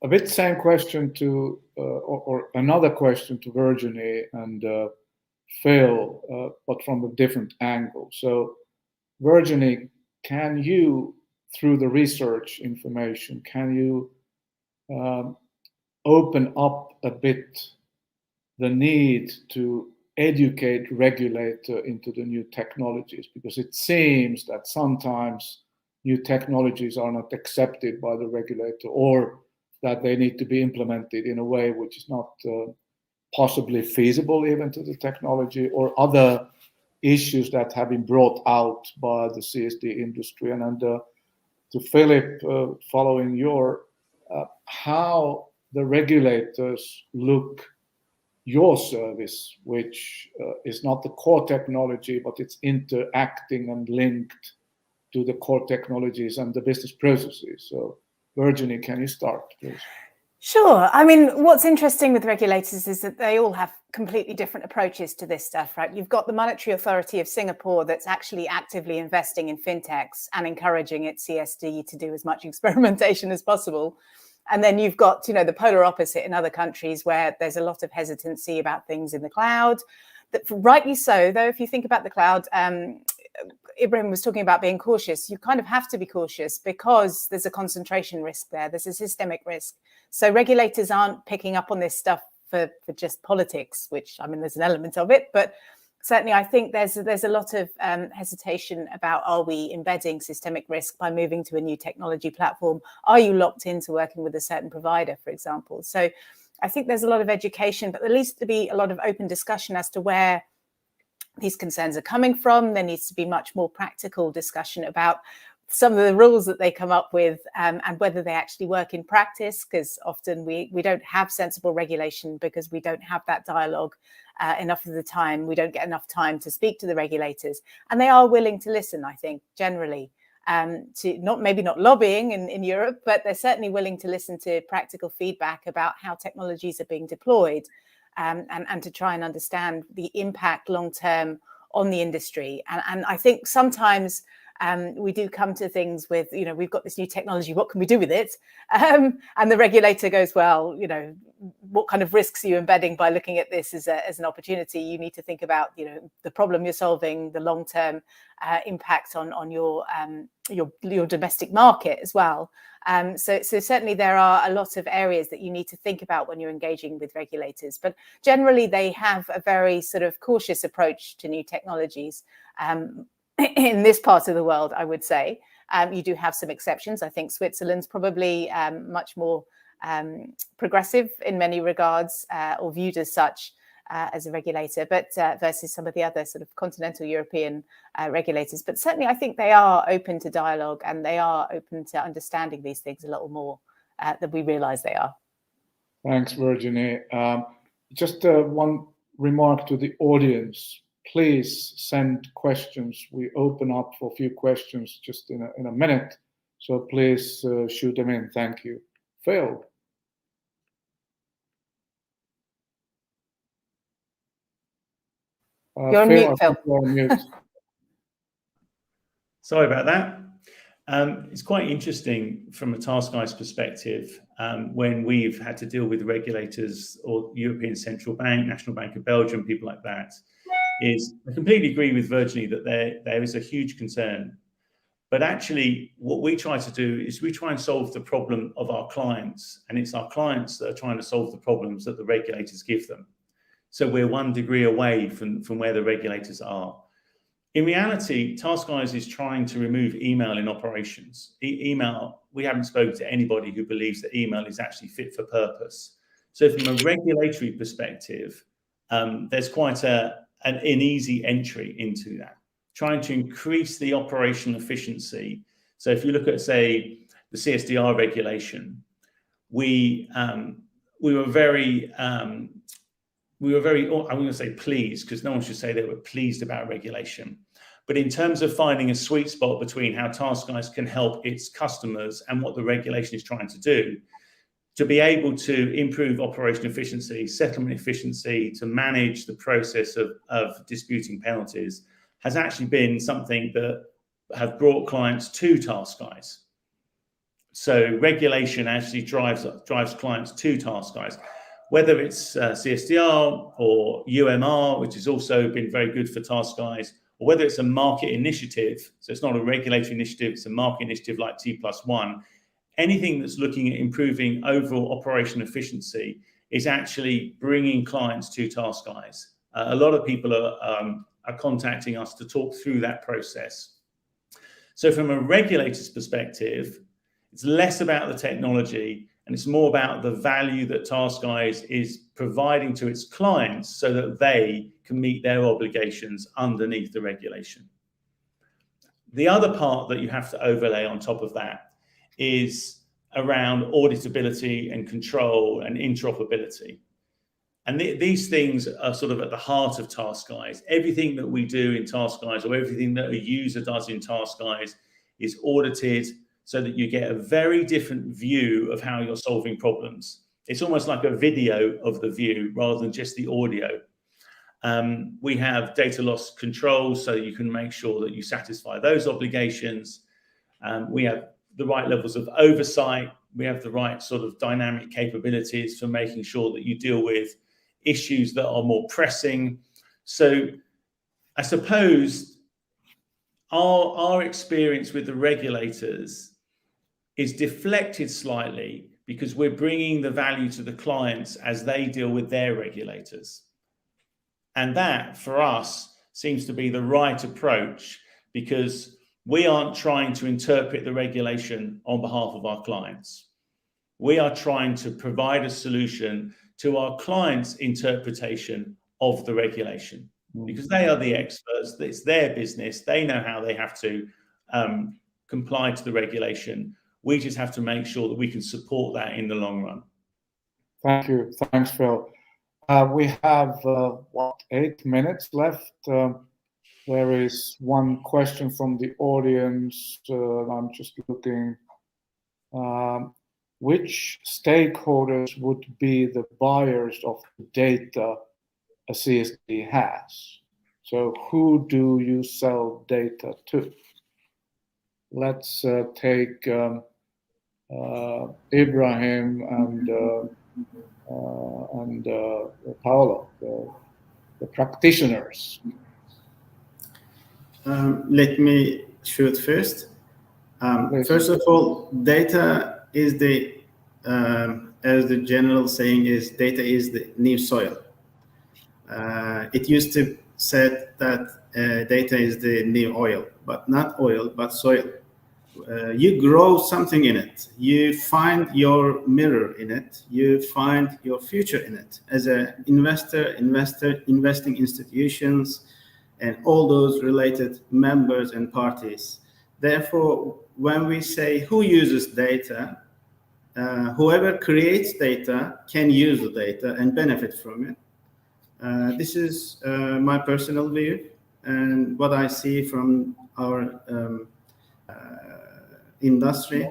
A bit same question to, or another question to Virginie and Phil, but from a different angle. So Virginie, can you, through the research information, can you open up a bit the need to educate regulator into the new technologies? Because it seems that sometimes new technologies are not accepted by the regulator, or that they need to be implemented in a way which is not possibly feasible even to the technology, or other issues that have been brought out by the CSD industry. And to Philip, following your, how the regulators look your service, which is not the core technology, but it's interacting and linked to the core technologies and the business processes. So Virginie, can you start, please? Sure. I mean, what's interesting with regulators is that they all have completely different approaches to this stuff, right? You've got the Monetary Authority of Singapore that's actually actively investing in fintechs and encouraging its CSD to do as much experimentation as possible. And then you've got, you know, the polar opposite in other countries where there's a lot of hesitancy about things in the cloud. That, rightly so, though, if you think about the cloud, Ibrahim was talking about being cautious. You kind of have to be cautious because there's a concentration risk there. There's a systemic risk. So regulators aren't picking up on this stuff for just politics, which, I mean, there's an element of it, but certainly I think there's a lot of hesitation about, are we embedding systemic risk by moving to a new technology platform? Are you locked into working with a certain provider, for example? So I think there's a lot of education, but there needs to be a lot of open discussion as to where these concerns are coming from. There needs to be much more practical discussion about some of the rules that they come up with and whether they actually work in practice, because often we don't have sensible regulation because we don't have that dialogue enough of the time. We don't get enough time to speak to the regulators, and they are willing to listen, I think, generally, to maybe not lobbying in Europe, but they're certainly willing to listen to practical feedback about how technologies are being deployed, and to try and understand the impact long term on the industry. And I think sometimes we do come to things with, you know, we've got this new technology, what can we do with it? And the regulator goes, well, you know, what kind of risks are you embedding by looking at this as an opportunity? You need to think about, you know, the problem you're solving, the long-term impact on your domestic market as well. So certainly there are a lot of areas that you need to think about when you're engaging with regulators, but generally they have a very sort of cautious approach to new technologies. In this part of the world, I would say. You do have some exceptions. I think Switzerland's probably much more progressive in many regards, or viewed as such as a regulator, but versus some of the other sort of continental European regulators. But certainly I think they are open to dialogue, and they are open to understanding these things a little more than we realise they are. Thanks, Virginie. Just one remark to the audience. Please send questions. We open up for a few questions just in a minute. So please shoot them in. Thank you. Phil. You're on mute, Phil. You're on mute. Sorry about that. It's quite interesting from a TaskGuys perspective when we've had to deal with regulators or European Central Bank, National Bank of Belgium, people like that. I completely agree with Virginie that there is a huge concern. But actually, what we try to do is we try and solve the problem of our clients. And it's our clients that are trying to solve the problems that the regulators give them. So we're 1 degree away from where the regulators are. In reality, TaskGuys is trying to remove email in operations. Email, we haven't spoken to anybody who believes that email is actually fit for purpose. So from a regulatory perspective, there's quite an easy entry into that, trying to increase the operational efficiency. So if you look at, say, the CSDR regulation, we were very, I'm going to say pleased, because no one should say they were pleased about regulation. But in terms of finding a sweet spot between how TaskGuys can help its customers and what the regulation is trying to do, to be able to improve operational efficiency, settlement efficiency, to manage the process of disputing penalties, has actually been something that have brought clients to TaskGuys. So regulation actually drives clients to TaskGuys, whether it's CSDR or UMR, which has also been very good for TaskGuys, or whether it's a market initiative. So it's not a regulatory initiative, it's a market initiative like T+1. Anything that's looking at improving overall operational efficiency is actually bringing clients to TaskGuys. A lot of people are contacting us to talk through that process. So from a regulator's perspective, it's less about the technology and it's more about the value that TaskGuys is providing to its clients so that they can meet their obligations underneath the regulation. The other part that you have to overlay on top of that is around auditability and control and interoperability. And these things are sort of at the heart of TaskGuys. Everything that we do in TaskGuys or everything that a user does in TaskGuys is audited so that you get a very different view of how you're solving problems. It's almost like a video of the view rather than just the audio. We have data loss control so you can make sure that you satisfy those obligations. We have the right levels of oversight. We have the right sort of dynamic capabilities for making sure that you deal with issues that are more pressing. So I suppose our experience with the regulators is deflected slightly because we're bringing the value to the clients as they deal with their regulators. And that, for us, seems to be the right approach because we aren't trying to interpret the regulation on behalf of our clients. We are trying to provide a solution to our clients' interpretation of the regulation because they are the experts. It's their business. They know how they have to comply to the regulation. We just have to make sure that we can support that in the long run. Thank you. Thanks, Phil. We have, 8 minutes left. There is one question from the audience. I'm just looking. Which stakeholders would be the buyers of the data a CSD has? So who do you sell data to? Let's take Ibrahim and Paolo, the practitioners. Let me shoot first. First of all, data is as the general saying is, data is the new soil. It used to say that data is the new oil, but not oil, but soil. You grow something in it. You find your mirror in it. You find your future in it. As an investor, investing institutions, and all those related members and parties. Therefore, when we say who uses data, whoever creates data can use the data and benefit from it. This is my personal view and what I see from our industry,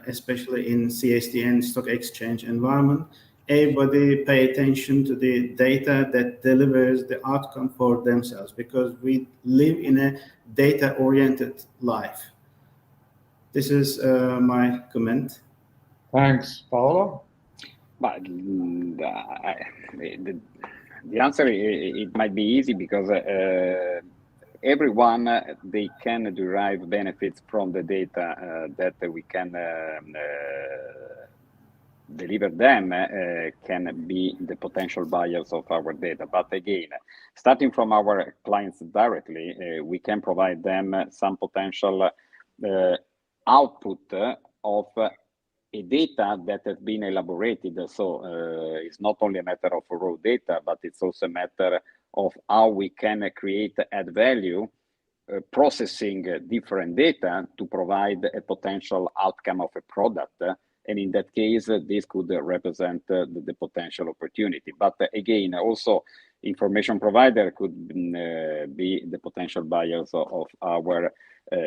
especially in CSD and stock exchange environment. Everybody pay attention to the data that delivers the outcome for themselves because we live in a data-oriented life. This is my comment. Thanks, Paolo. But the answer, it might be easy because everyone, they can derive benefits from the data that we can deliver them, can be the potential buyers of our data. But again, starting from our clients directly, we can provide them some potential output of a data that has been elaborated. So it's not only a matter of raw data, but it's also a matter of how we can create add value, processing different data to provide a potential outcome of a product. And in that case, this could represent the potential opportunity. But again, also information provider could be the potential buyers of our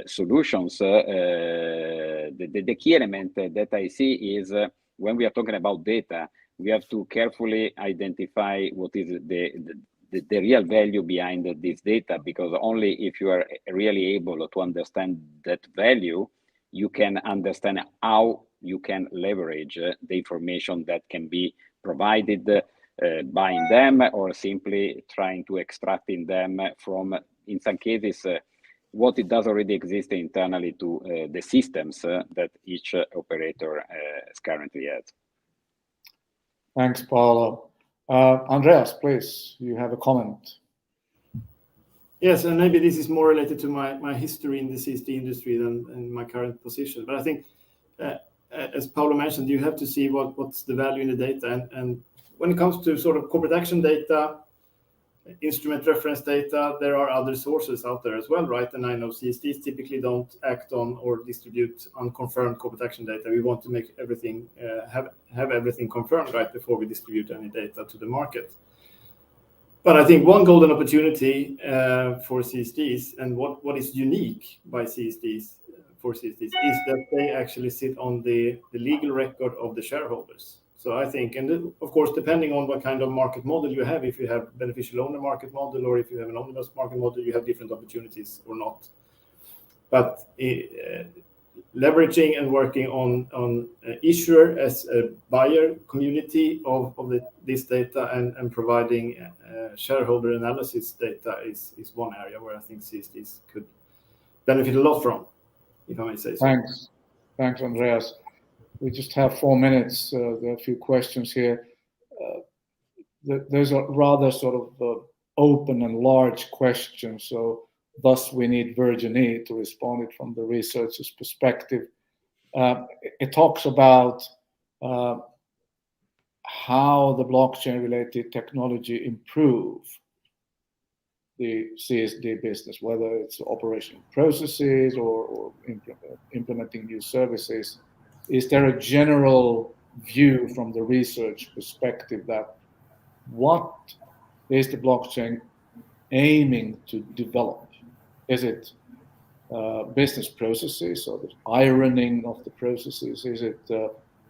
solutions. The key element that I see is when we are talking about data, we have to carefully identify what is the real value behind this data, because only if you are really able to understand that value, you can understand how you can leverage the information that can be provided buying them or simply trying to extract in them from, in some cases, what it does already exist internally to the systems that each operator currently has. Thanks, Paolo. Andreas, please, you have a comment. Yes, and maybe this is more related to my history in the CSD industry than in my current position. But I think, as Paolo mentioned, you have to see what's the value in the data. And when it comes to sort of corporate action data, instrument reference data, there are other sources out there as well, right? And I know CSDs typically don't act on or distribute unconfirmed corporate action data. We want to make everything, have everything confirmed right before we distribute any data to the market. But I think one golden opportunity for CSDs, and what is unique by CSDs for CSDs, is that they actually sit on the legal record of the shareholders. So I think, and of course, depending on what kind of market model you have, if you have beneficial owner market model or if you have an omnibus market model, you have different opportunities or not. But leveraging and working on issuer as a buyer community of this data and providing shareholder analysis data is one area where I think CSDs could benefit a lot from, if I may say so. Thanks, Andreas. We just have 4 minutes. There are a few questions here. There's a rather sort of open and large question, so thus we need Virginie to respond it from the researcher's perspective. It talks about how the blockchain-related technology improve the CSD business, whether it's operational processes or implementing new services. Is there a general view from the research perspective that what is the blockchain aiming to develop? Is it business processes or the ironing of the processes? Is it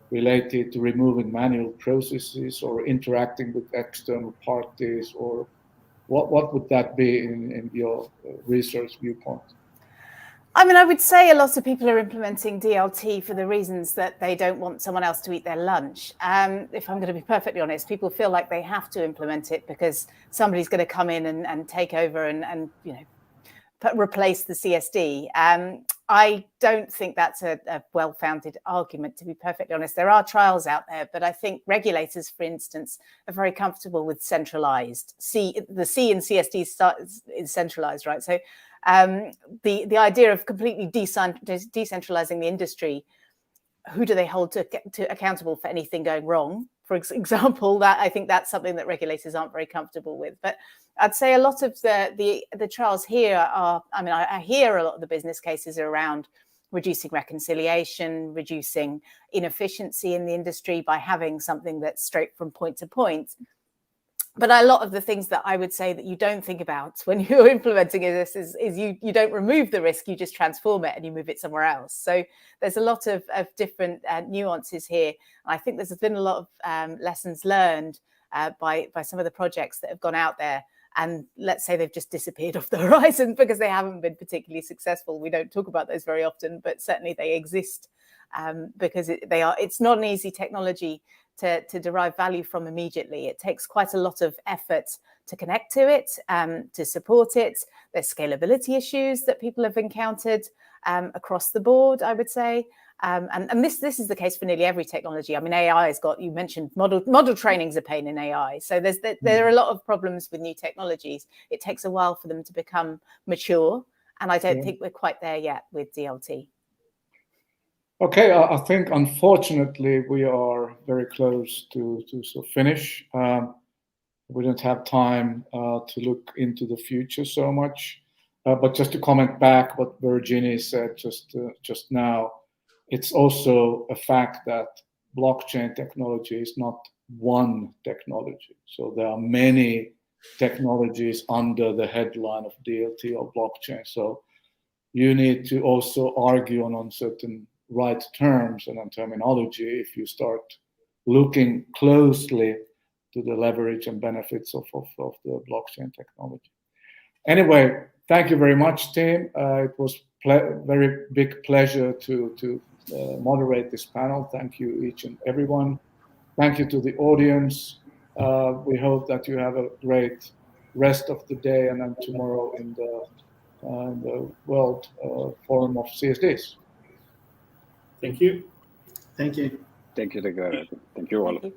related to removing manual processes or interacting with external parties? Or what would that be in your research viewpoint? I mean, I would say a lot of people are implementing DLT for the reasons that they don't want someone else to eat their lunch. If I'm going to be perfectly honest, people feel like they have to implement it because somebody's going to come in and take over and replace the CSD. I don't think that's a well-founded argument, to be perfectly honest. There are trials out there, but I think regulators, for instance, are very comfortable with centralized. The C in CSD is centralized, right? So the idea of completely decentralizing the industry, who do they hold to accountable for anything going wrong? For example, that I think that's something that regulators aren't very comfortable with. But I'd say a lot of the trials here are, I mean, I hear a lot of the business cases are around reducing reconciliation, reducing inefficiency in the industry by having something that's straight from point to point. But a lot of the things that I would say that you don't think about when you're implementing this is you don't remove the risk, you just transform it and you move it somewhere else. So there's a lot of different nuances here. I think there's been a lot of lessons learned by some of the projects that have gone out there. And let's say they've just disappeared off the horizon because they haven't been particularly successful. We don't talk about those very often, but certainly they exist because it's not an easy technology to derive value from immediately. It takes quite a lot of effort to connect to it, to support it. There's scalability issues that people have encountered across the board, I would say. And this is the case for nearly every technology. I mean, AI has got, you mentioned model training is a pain in AI. So there are a lot of problems with new technologies. It takes a while for them to become mature. And I don't think we're quite there yet with DLT. Okay, I think unfortunately we are very close to sort of finish. We don't have time to look into the future so much. But just to comment back what Virginie said just now, it's also a fact that blockchain technology is not one technology. So there are many technologies under the headline of DLT or blockchain. So you need to also argue on certain right terms and on terminology if you start looking closely to the leverage and benefits of the blockchain technology. Anyway, thank you very much, team. It was very big pleasure to moderate this panel. Thank you each and everyone. Thank you to the audience. We hope that you have a great rest of the day and then tomorrow in the World Forum of CSDs. Thank you. Thank you. Thank you. Thank you all. Thank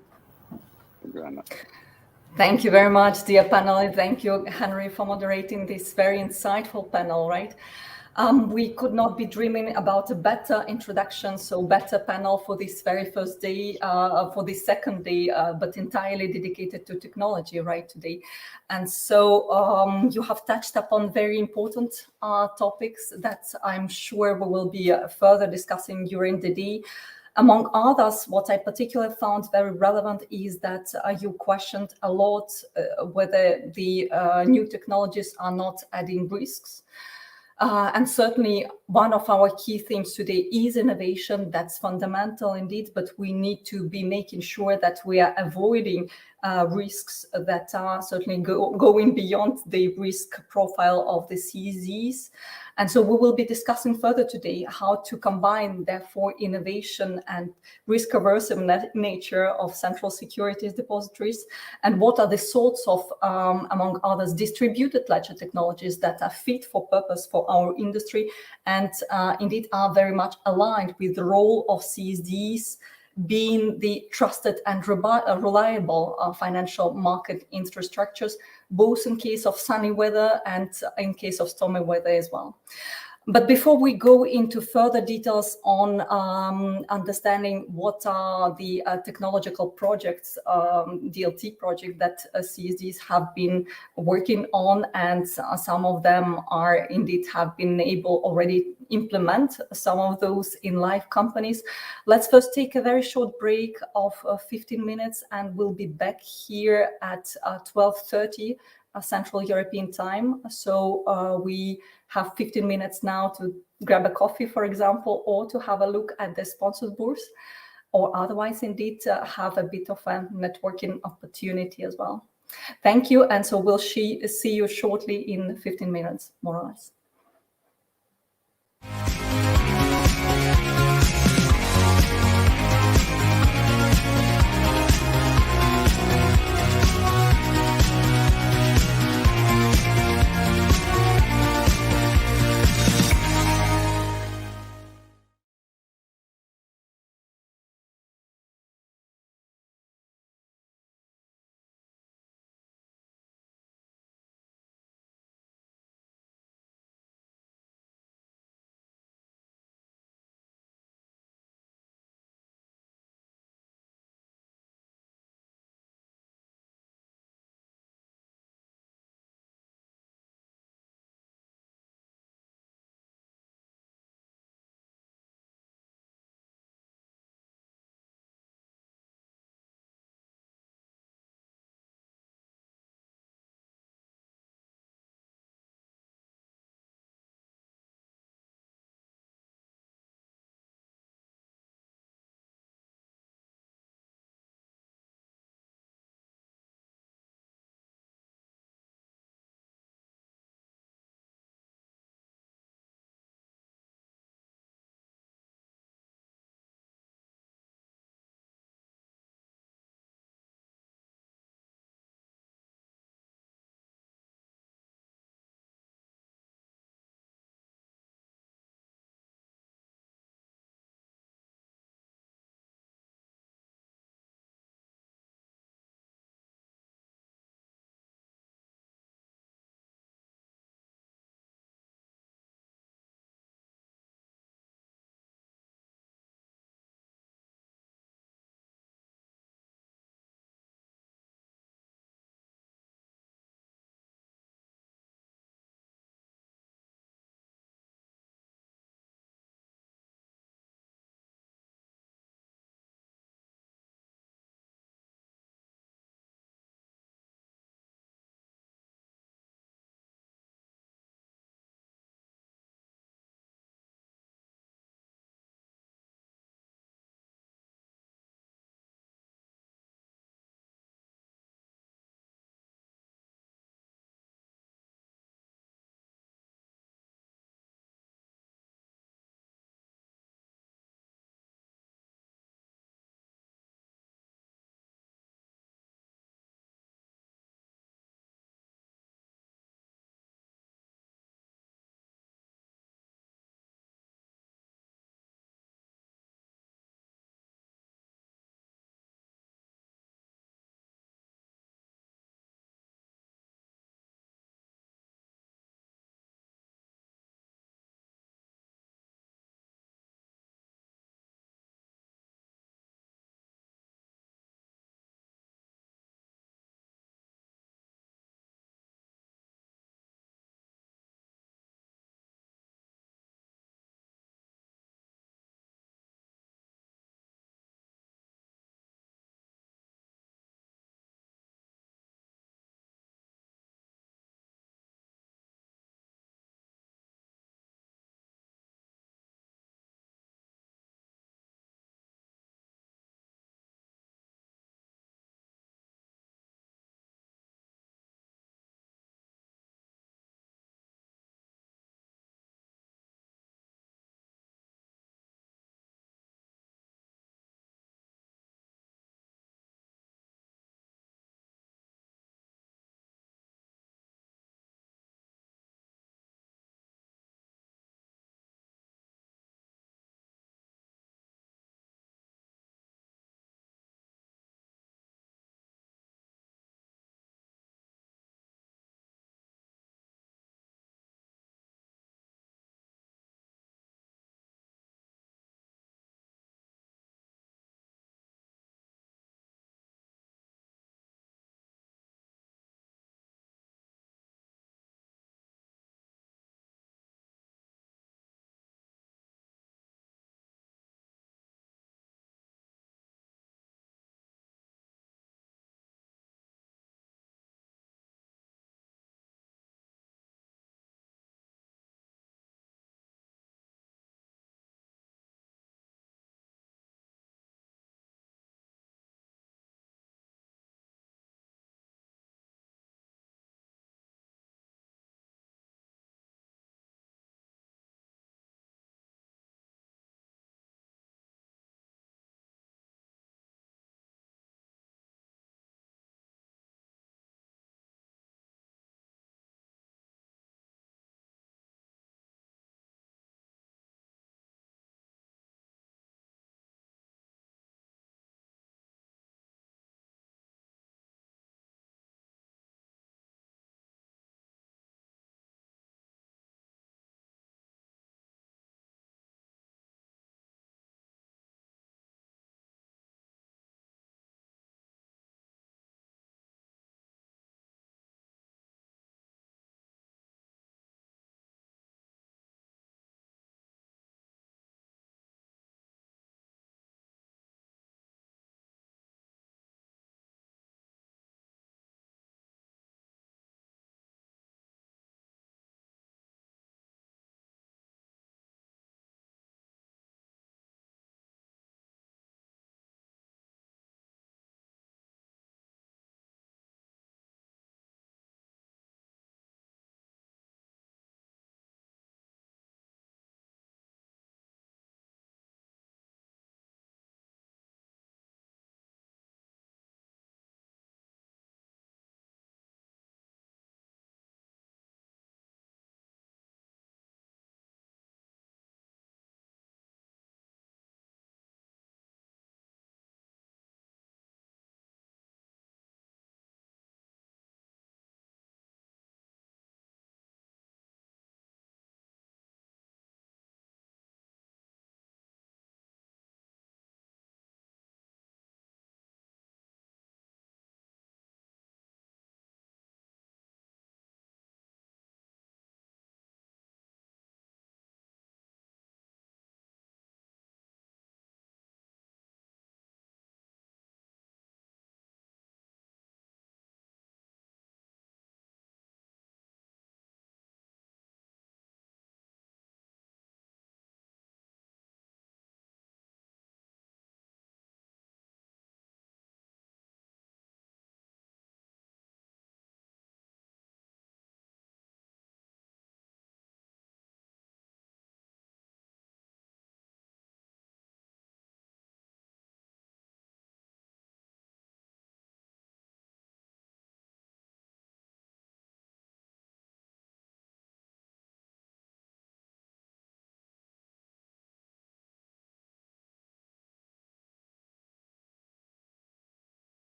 you, Anna. Thank you very much, dear panel, and thank you, Henry, for moderating this very insightful panel, right? We could not be dreaming about a better introduction, so better panel for this very first day, for this second day, but entirely dedicated to technology, right, today. And so you have touched upon very important topics that I'm sure we will be further discussing during the day. Among others, what I particularly found very relevant is that you questioned a lot whether the new technologies are not adding risks. And certainly one of our key themes today is innovation. That's fundamental indeed, but we need to be making sure that we are avoiding risks that are certainly going beyond the risk profile of the CSDs. And so we will be discussing further today how to combine, therefore, innovation and risk-averse nature of central securities depositories, and what are the sorts of, among others, distributed ledger technologies that are fit for purpose for our industry and indeed are very much aligned with the role of CSDs being the trusted and reliable financial market infrastructures, both in case of sunny weather and in case of stormy weather as well. But before we go into further details on understanding what are the technological projects, DLT project that CSDs have been working on, and some of them are indeed have been able already implement some of those in live companies. Let's first take a very short break of 15 minutes, and we'll be back here at 12:30 Central European time. So we have 15 minutes now to grab a coffee, for example, or to have a look at the sponsored booth, or otherwise indeed have a bit of a networking opportunity as well. Thank you. And so we'll see you shortly in 15 minutes, more or less.